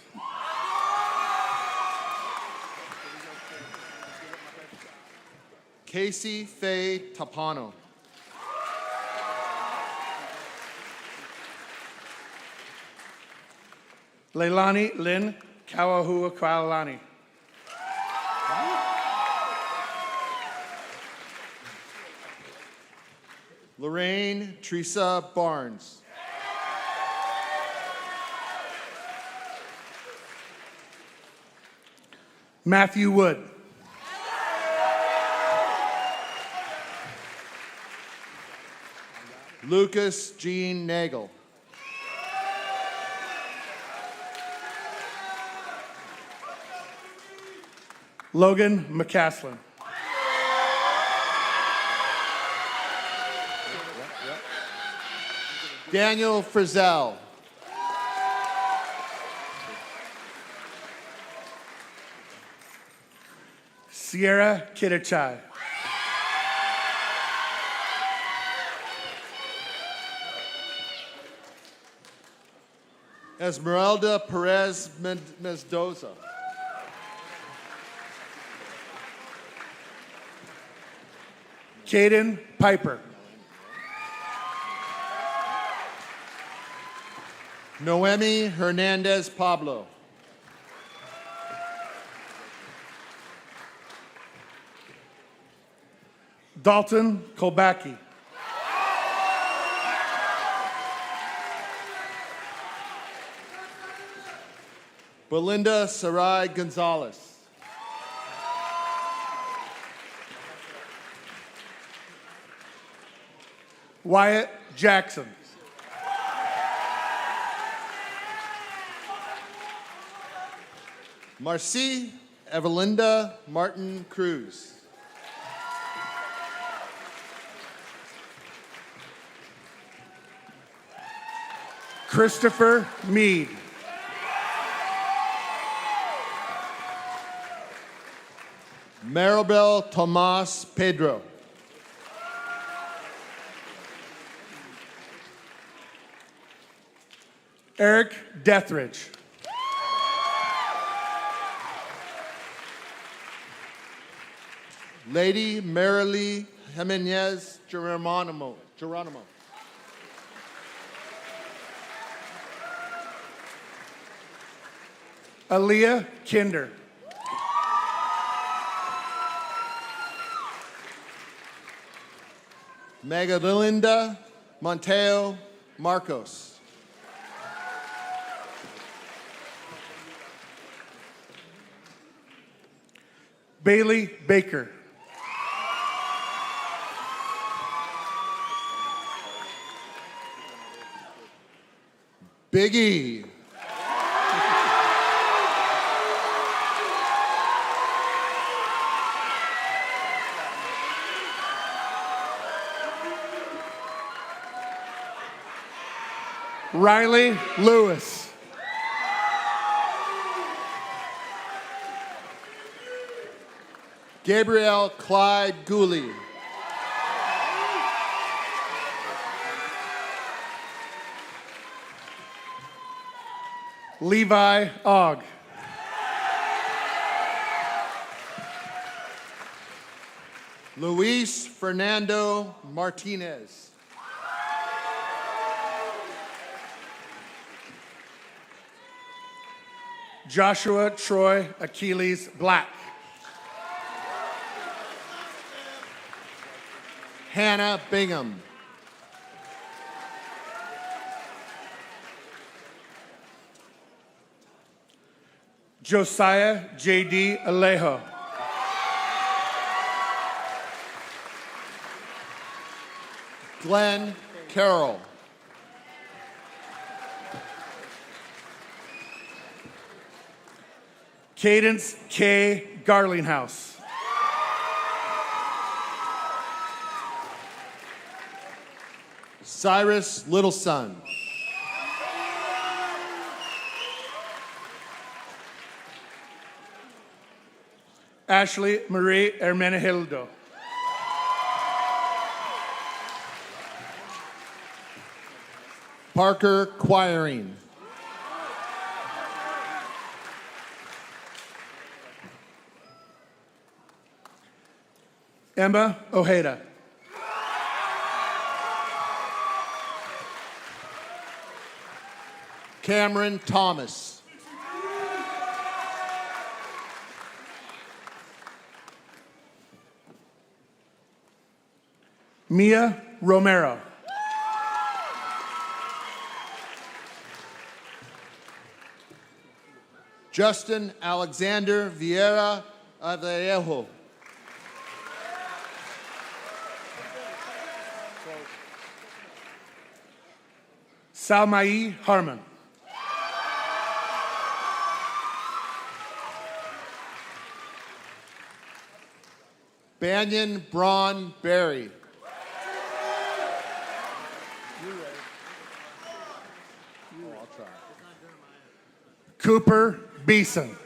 Casey Faye Tapano.
Leilani Lynn Kawahua Kailani.
Lorraine Teresa Barnes.
Matthew Wood.
Lucas Jean Nagel.
Logan McCaslin.
Daniel Frizzell.
Sierra Kitachai.
Esmeralda Perez Mendoza.
Caden Piper.
Noemi Hernandez Pablo.
Dalton Kolbacki.
Belinda Sarai Gonzalez.
Wyatt Jackson.
Marcy Evelinda Martin Cruz.
Christopher Mead.
Maribel Tomas Pedro.
Eric Dethridge.
Lady Marilee Jimenez Geronimo.
Aaliyah Kinder.
Magdalinda Monteo Marcos.
Bailey Baker.
Biggie.
Riley Lewis.
Gabriel Clyde Gooley.
Levi Ogg.
Luis Fernando Martinez.
Joshua Troy Achilles Black.
Hannah Bingham.
Josiah J.D. Alejo.
Glenn Carroll.
Cadence K. Garlinghouse.
Cyrus Littleson.
Ashley Marie Hermenegildo.
Parker Quiring.
Emma Ojeda.
Cameron Thomas.
Mia Romero.
Justin Alexander Vieira Avejo.
Salmai Harmon.
Banyan Braun Berry.
Cooper Beeson.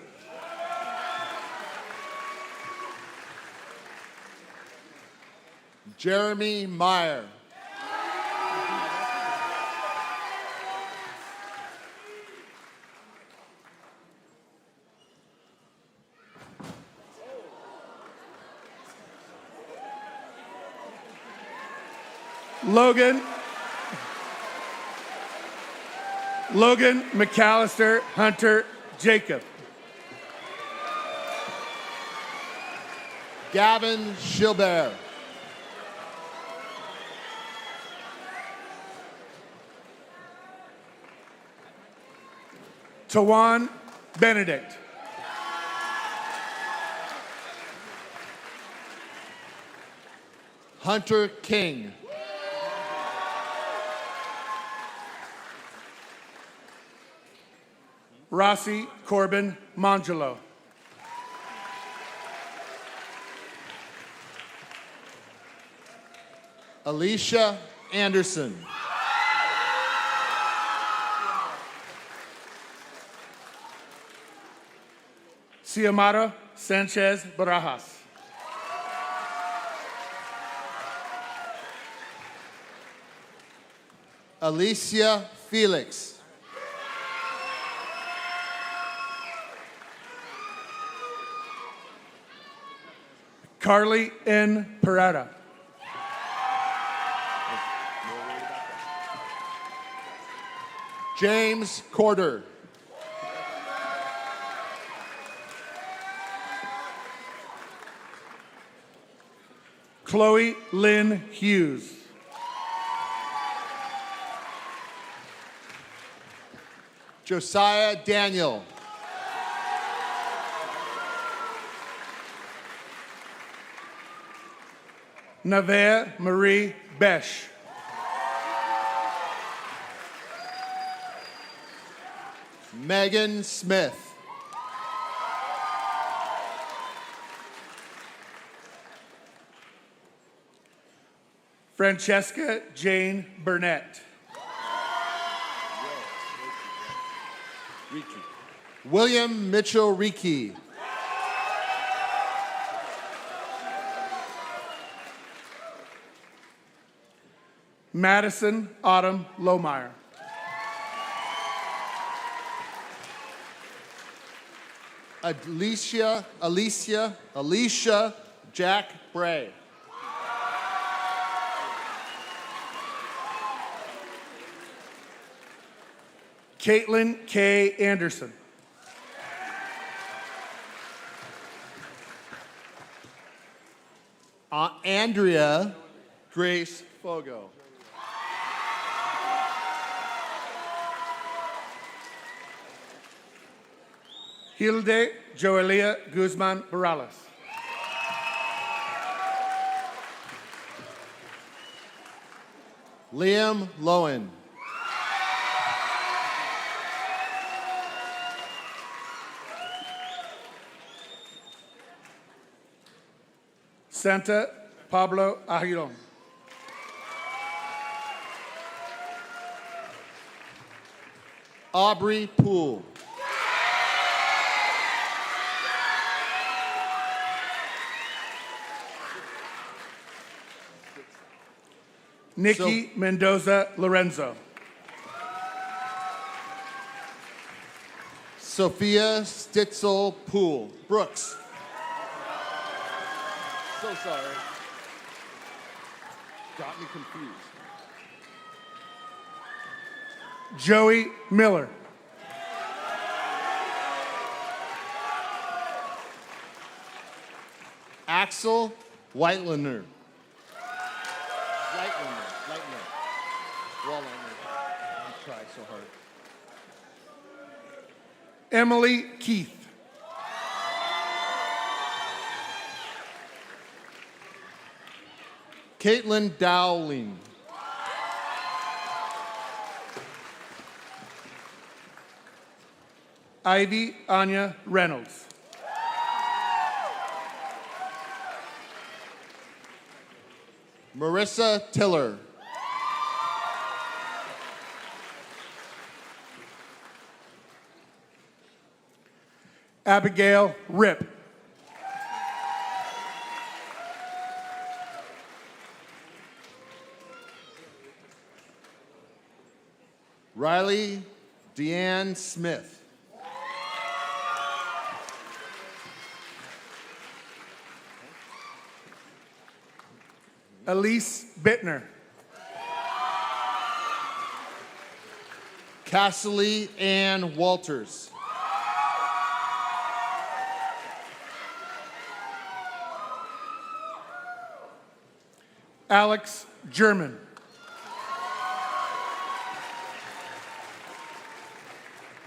Jeremy Meyer.
Logan McAllister Hunter Jacob.
Gavin Gilbert.
Tawan Benedict.
Hunter King.
Rossi Corbin Mangelo.
Alicia Anderson.
Xiomara Sanchez Barajas.
Alicia Felix.
Carly N. Parada.
James Corder.
Chloe Lynn Hughes.
Josiah Daniel.
Navea Marie Besh.
Megan Smith.
Francesca Jane Burnett.
William Mitchell Reiki.
Madison Autumn Lohmeyer.
Alicia Jack Bray.
Caitlin K. Anderson.
Andrea Grace Fogo.
Hilde Joelia Guzman Morales.
Liam Lowen.
Santa Pablo Aguilon.
Aubrey Poole.
Nikki Mendoza Lorenzo.
Sophia Stitzel Poole. Brooks. So sorry. Got me confused.
Joey Miller.
Axel Whitelander. Walliner. I tried so hard.
Emily Keith.
Caitlin Dowling.
Ivy Anya Reynolds.
Marissa Tiller.
Abigail Rip.
Riley Deanne Smith.
Elise Bittner.
Cassidy Ann Walters.
Alex German.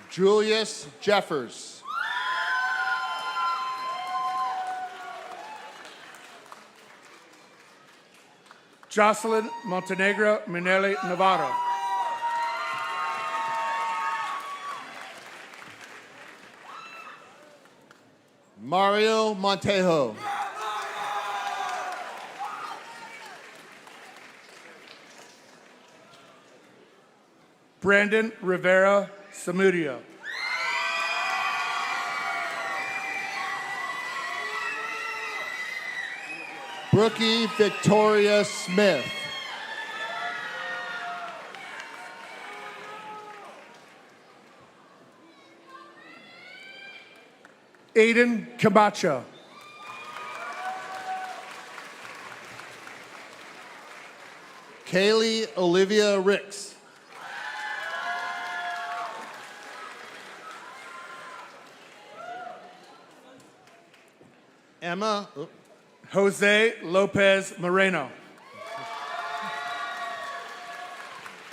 Julius Jeffers.
Jocelyn Montenegro Minelli Navarro.
Mario Montejo.
Brandon Rivera Samudio.
Brookie Victoria Smith.
Aiden Camacho.
Kaylee Olivia Ricks. Emma.
Jose Lopez Moreno.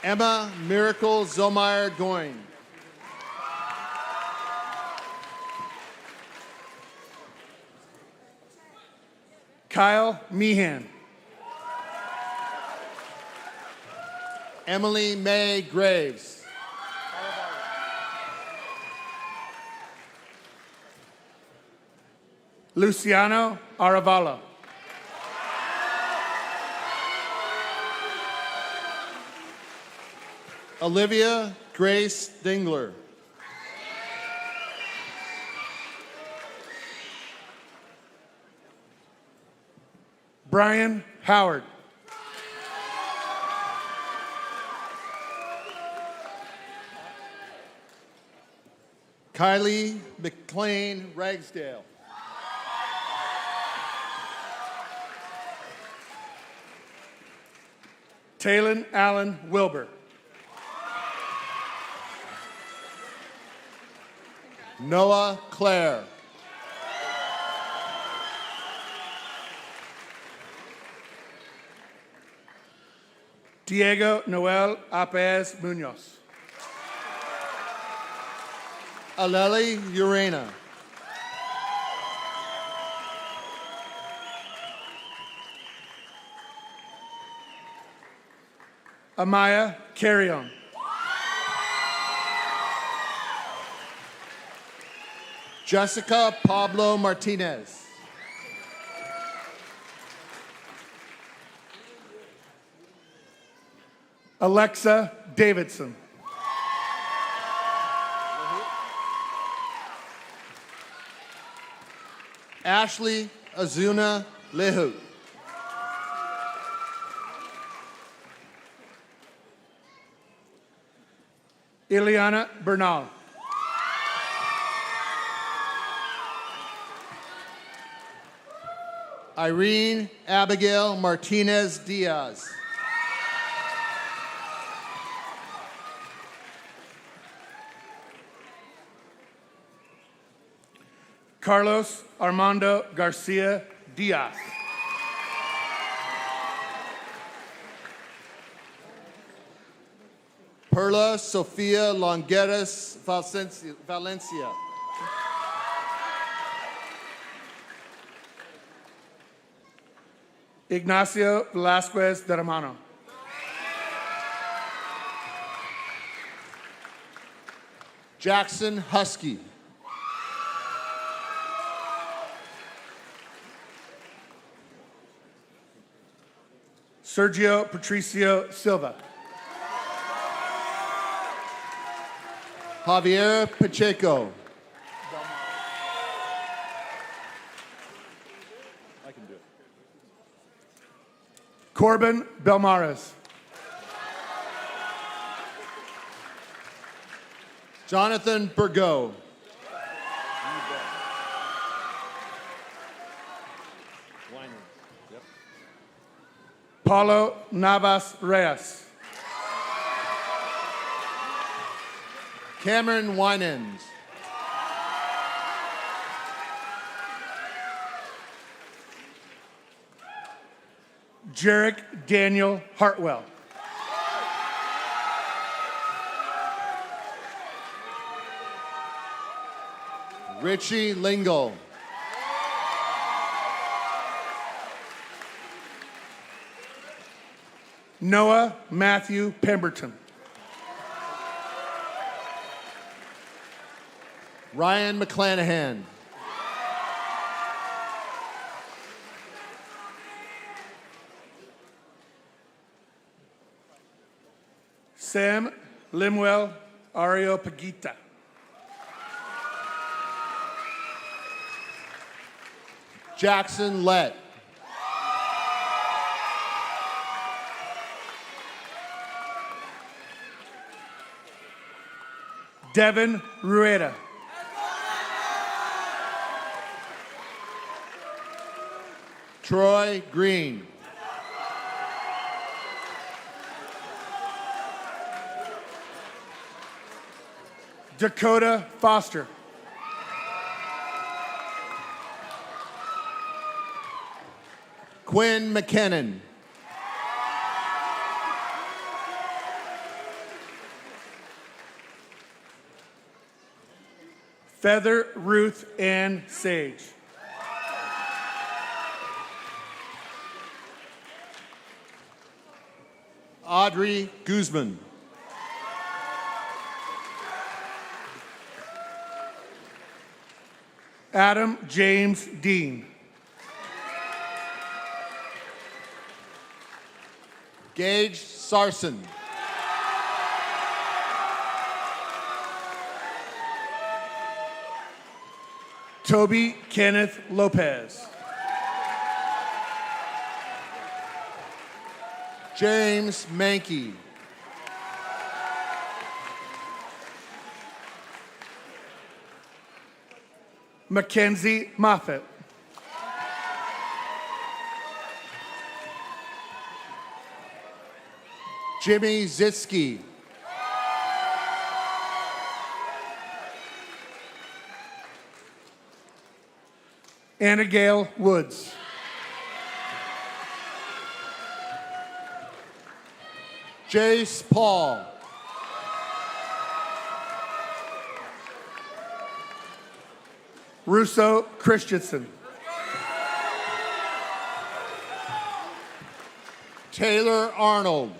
Emma Miracle Zomeyer Goin.
Kyle Meehan.
Emily May Graves.
Luciano Aravala.
Olivia Grace Dingler.
Brian Howard.
Kylie McLean Ragsdale.
Talon Allen Wilbur.
Noah Clare.
Diego Noel Apez Munoz.
Aleli Urena.
Amaya Carrion.
Jessica Pablo Martinez.
Alexa Davidson.
Ashley Azuna Lehu.
Ileana Bernal.
Irene Abigail Martinez Diaz.
Carlos Armando Garcia Diaz.
Perla Sofia Longueras Valencia.
Ignacio Velasquez de Romano.
Jackson Husky.
Sergio Patricio Silva.
Javier Pacheco. I can do it.
Corbin Belmares.
Jonathan Burgo.
Paulo Navas Reyes.
Cameron Winans.
Jarek Daniel Hartwell.
Richie Lingle.
Noah Matthew Pemberton.
Ryan McClanahan.
Sam Limuel Areopagita.
Jackson Lett.
Devin Rueda.
Troy Green.
Dakota Foster.
Quinn McKinnon.
Feather Ruth Ann Sage.
Audrey Guzman.
Adam James Dean.
Gage Sarson.
Toby Kenneth Lopez.
James Mankey.
Mackenzie Moffett.
Jimmy Zitsky.
Anna Gale Woods.
Jace Paul.
Russo Christensen.
Taylor Arnold.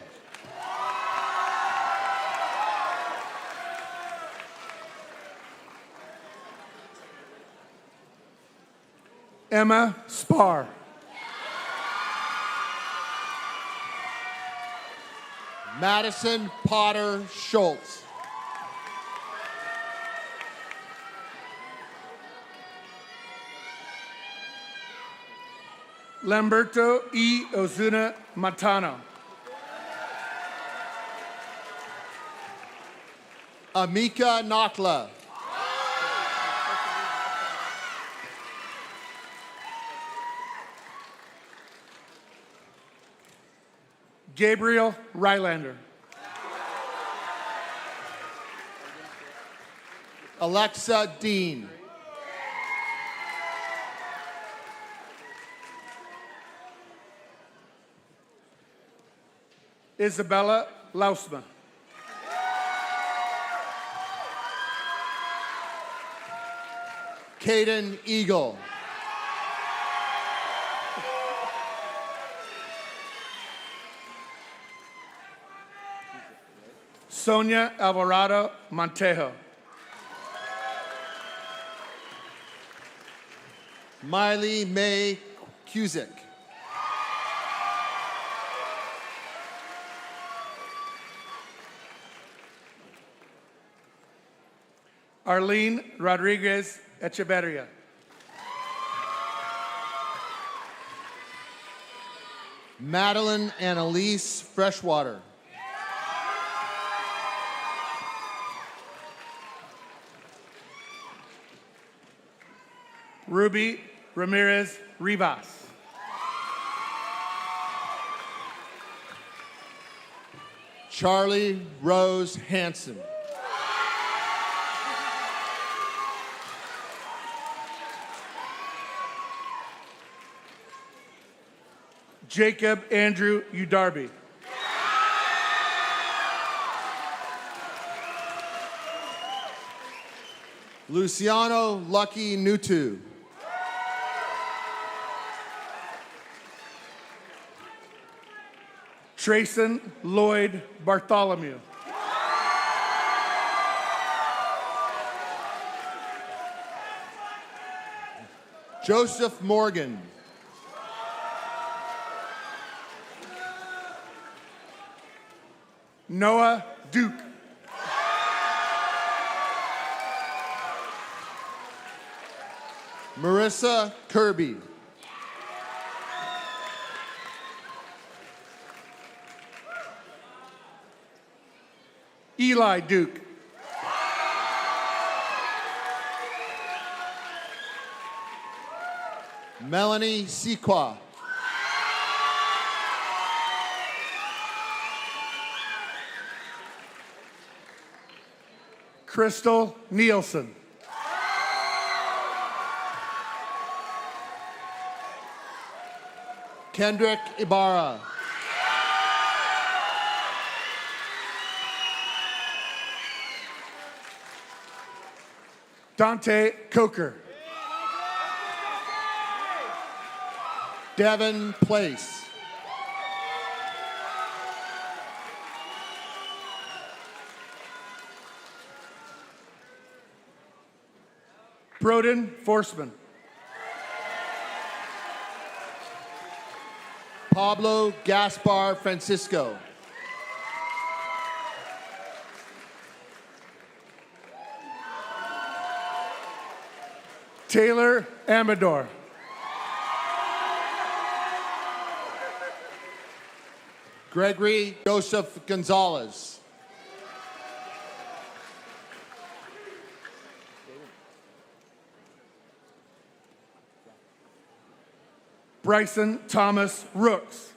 Emma Spar.
Madison Potter Schultz.
Lamberto E. Ozuna Matano.
Amika Nakla.
Gabriel Rylander.
Alexa Dean.
Isabella Lausma.
Caden Eagle.
Sonia Alvarado Montejo.
Miley May Cusick.
Arlene Rodriguez Echeverria.
Madeline Annalise Freshwater.
Ruby Ramirez Rivas.
Charlie Rose Hanson.
Jacob Andrew Udarby.
Luciano Lucky Nutu.
Trayson Lloyd Bartholomew.
Joseph Morgan.
Noah Duke.
Marissa Kirby.
Eli Duke.
Melanie Sequa.
Crystal Nielsen.
Kendrick Ibarra.
Dante Coker.
Devin Place.
Broden Forsman.
Pablo Gaspar Francisco.
Taylor Amador.
Gregory Joseph Gonzalez.
Bryson Thomas Rooks.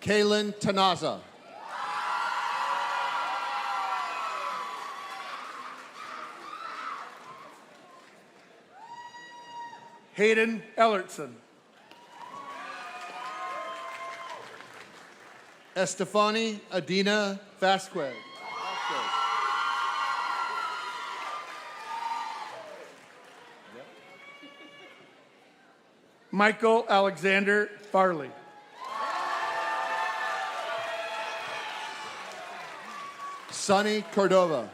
Kaylin Tanaza.
Hayden Ellertson.
Estefani Adina Vasquez.
Michael Alexander Farley.
Sonny Cordova.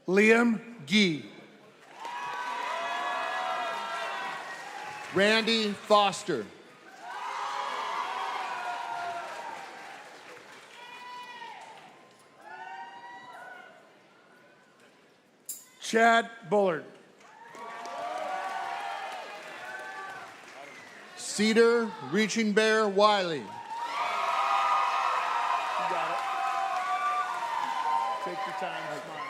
Liam Gee.
Randy Foster.
Chad Bullard.
Cedar Reaching Bear Wiley.
You got it. Take your time, smile.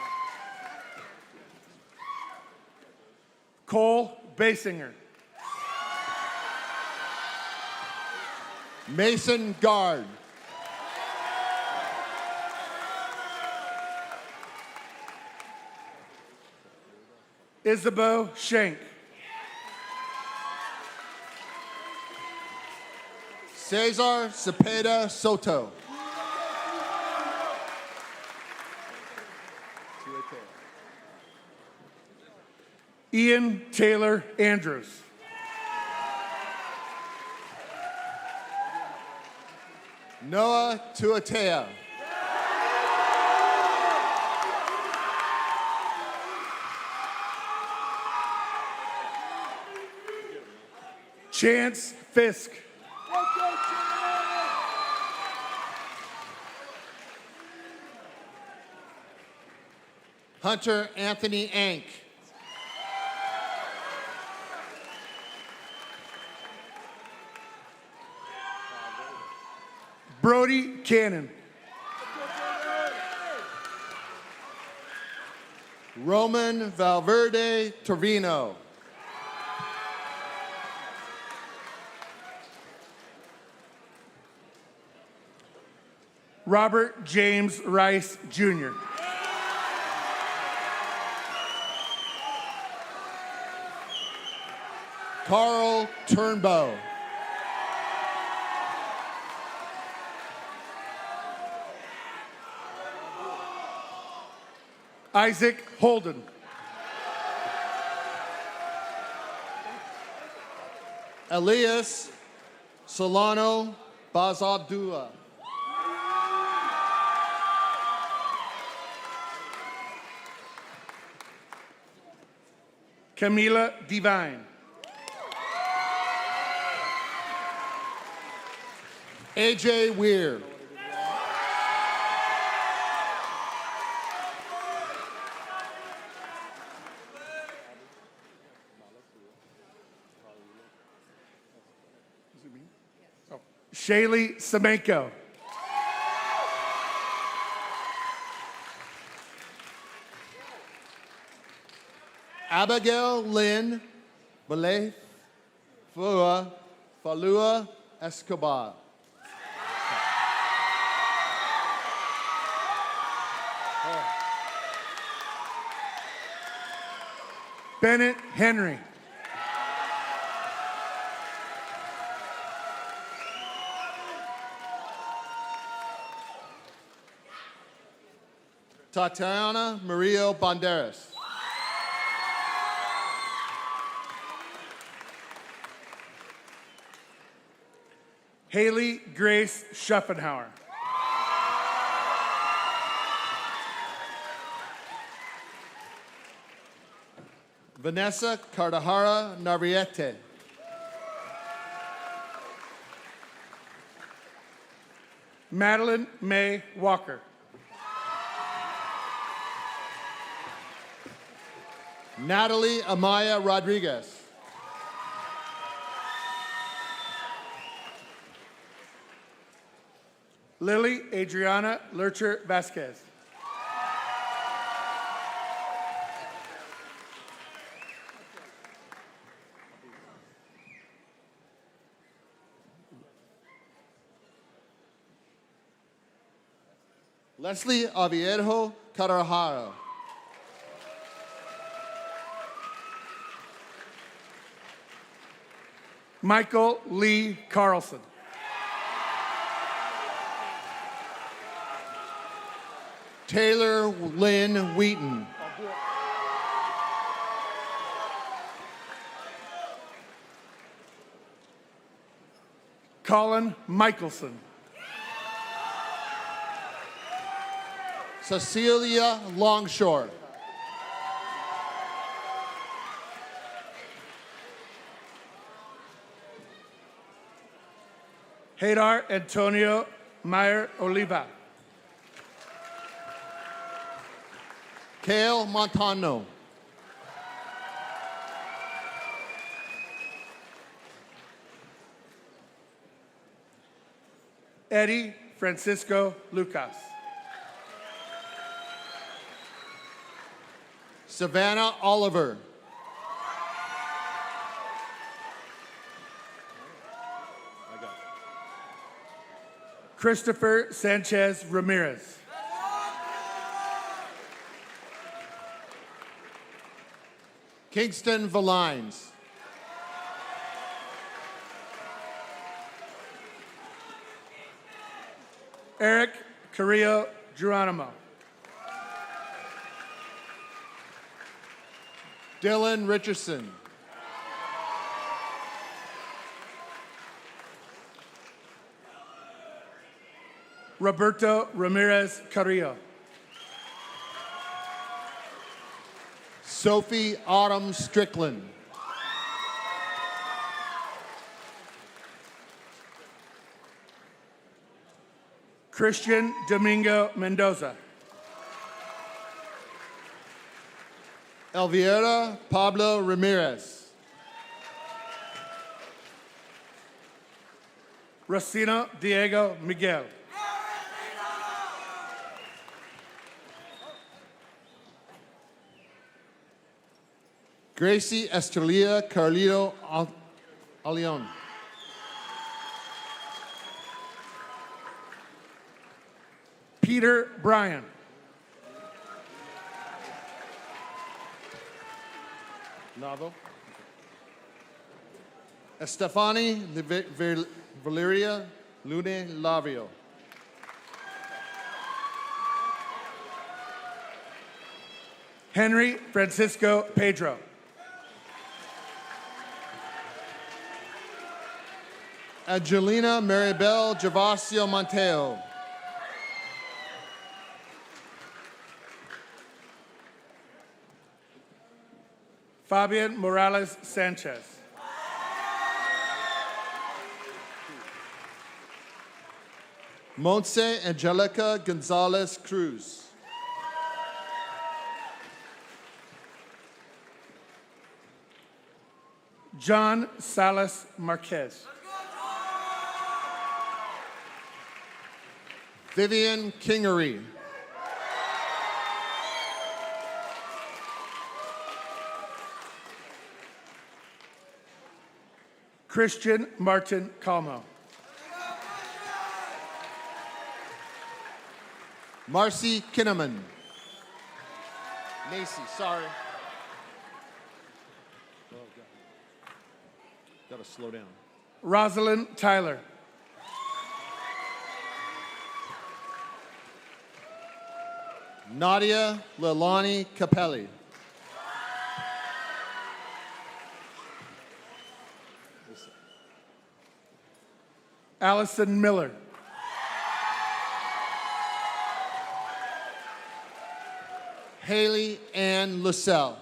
Cole Basinger.
Mason Guard.
Isabeau Shank.
Cesar Cepeda Soto.
Ian Taylor Andrews.
Noah Tuatea.
Chance Fisk.
Hunter Anthony Ank.
Brody Cannon.
Roman Valverde Torvino.
Robert James Rice Jr.
Carl Turnbow.
Isaac Holden.
Elias Solano Bazadua.
Camila Divine.
AJ Weir.
Shaylee Semenko.
Abigail Lynn Balay Falua Escobar.
Bennett Henry.
Tatiana Murillo Banderas.
Haley Grace Schuffenhauer.
Vanessa Cardahara Narviete.
Madeline May Walker.
Natalie Amaya Rodriguez.
Lily Adriana Lurcher Vasquez.
Leslie Aviejo Carajaro.
Michael Lee Carlson.
Taylor Lynn Wheaton.
Colin Michelson.
Cecilia Longshore.
Hadar Antonio Meyer Oliva.
Kale Montano.
Eddie Francisco Lucas.
Savannah Oliver.
Christopher Sanchez Ramirez.
Kingston Valines.
Eric Carrillo Geronimo.
Dylan Richardson.
Roberto Ramirez Carrillo.
Sophie Autumn Strickland.
Christian Domingo Mendoza.
Elvira Pablo Ramirez.
Racino Diego Miguel.
Gracie Estrella Carlito Alion.
Peter Bryan.
Navo. Estefani Valeria Lune Lavio.
Henry Francisco Pedro.
Angelina Maribel Gervasio Monteo.
Fabian Morales Sanchez.
Montse Angelica Gonzalez Cruz.
John Salas Marquez.
Vivian Kingery.
Christian Martin Calmo.
Marcy Kinnaman. Macy, sorry. Oh, Gotta slow down.
Rosalind Tyler.
Nadia Lilani Capelli.
Allison Miller.
Haley Ann Lucelle.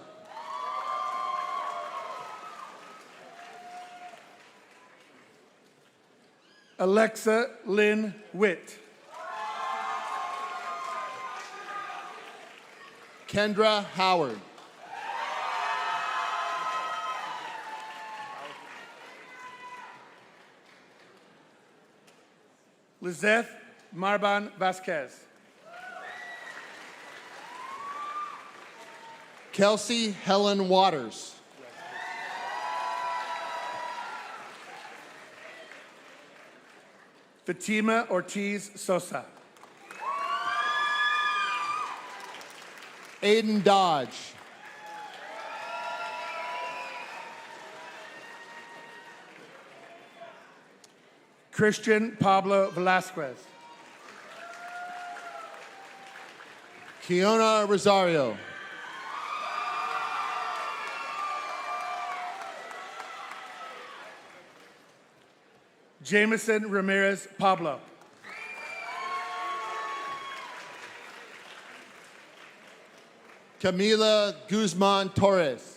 Alexa Lynn Witt.
Kendra Howard.
Lizeth Marban Vasquez.
Kelsey Helen Waters.
Fatima Ortiz Sosa.
Aiden Dodge.
Christian Pablo Velasquez.
Kiona Rosario.
Jameson Ramirez Pablo.
Camila Guzman Torres.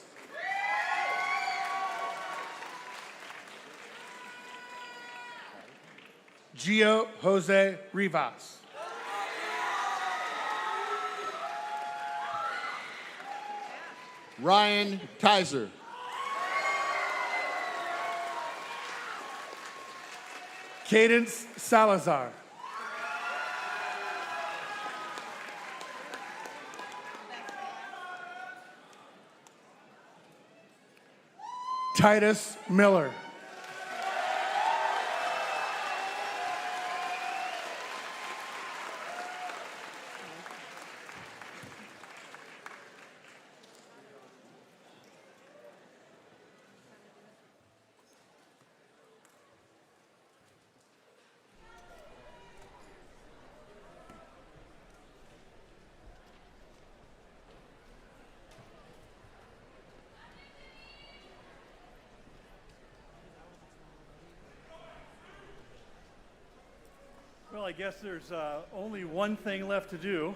Gio Jose Rivas.
Ryan Kaiser.
Cadence Salazar. Titus Miller.
Well, I guess there's only one thing left to do,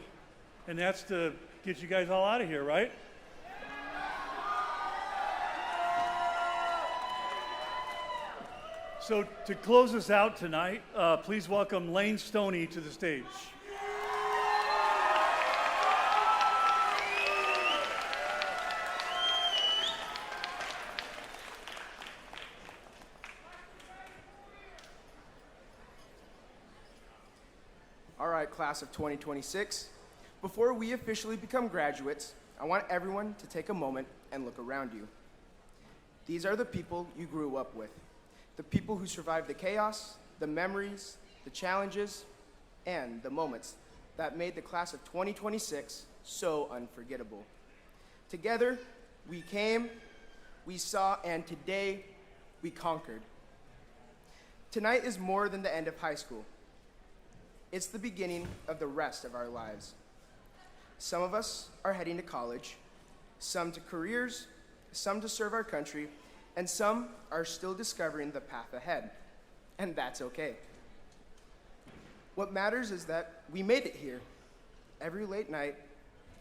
and that's to get you guys all out of here, right? So to close us out tonight, please welcome Lane Stoney to the stage.
All right, class of 2026. Before we officially become graduates, I want everyone to take a moment and look around you. These are the people you grew up with, the people who survived the chaos, the memories, the challenges, and the moments that made the class of 2026 so unforgettable. Together, we came, we saw, and today, we conquered. Tonight is more than the end of high school. It's the beginning of the rest of our lives. Some of us are heading to college, some to careers, some to serve our country, and some are still discovering the path ahead. And that's okay. What matters is that we made it here. Every late night,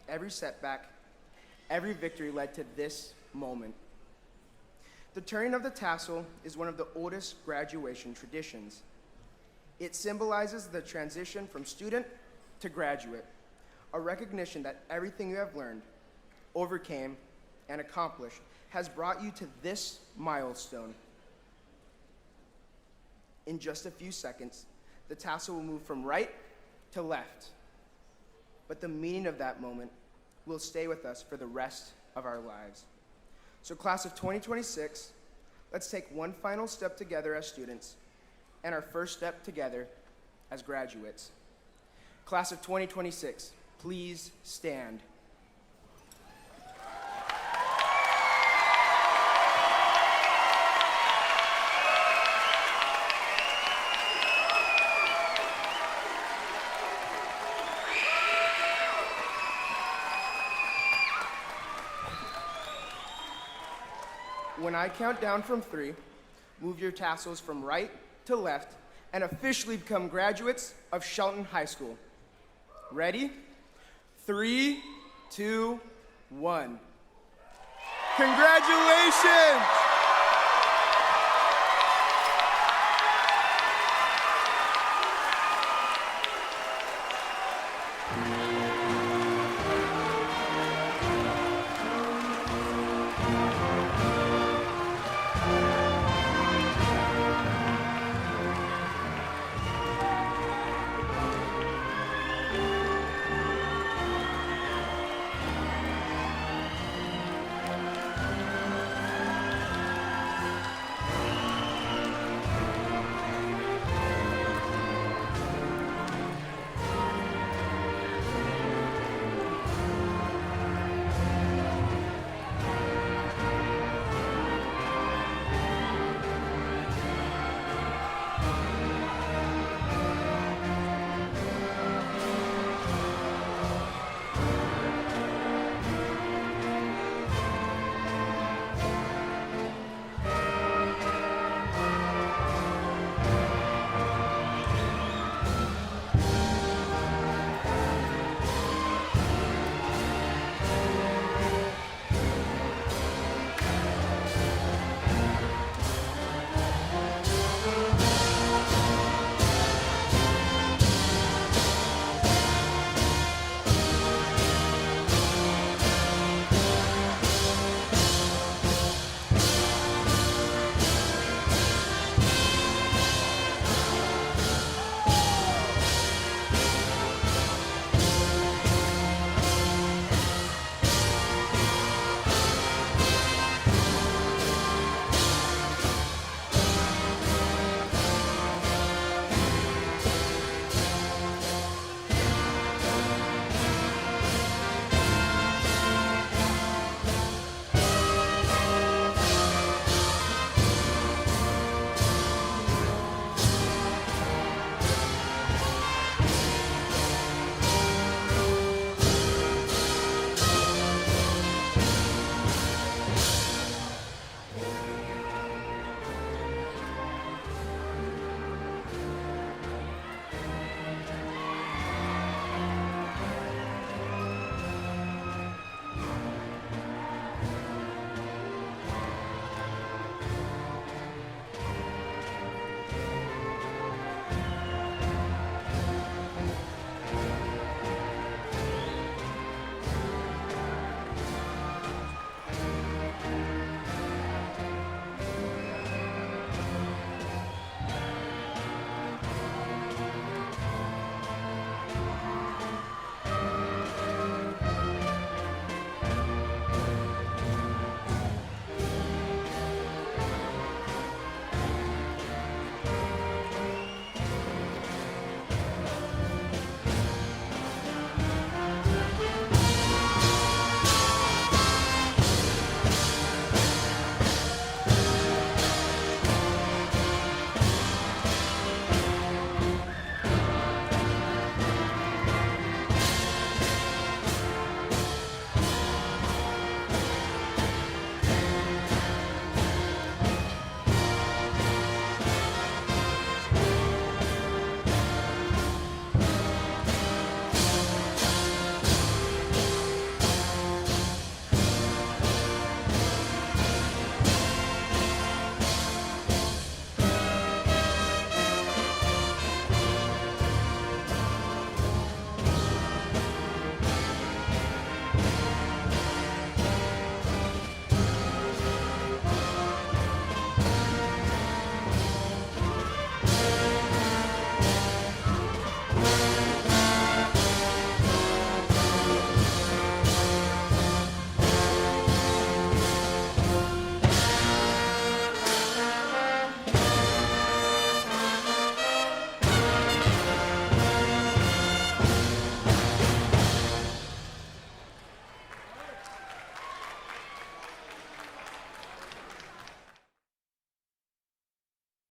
every setback, every victory led to this moment. The turning of the tassel is one of the oldest graduation traditions. It symbolizes the transition from student to graduate, a recognition that everything you have learned, overcame, and accomplished has brought you to this milestone. In just a few seconds, the tassel will move from right to left, but the meaning of that moment will stay with us for the rest of our lives. So class of 2026, let's take one final step together as students and our first step together as graduates. Class of 2026, please stand. When I count down from 3, move your tassels from right to left and officially become graduates of Shelton High School. Ready? 3, 2, 1. Congratulations!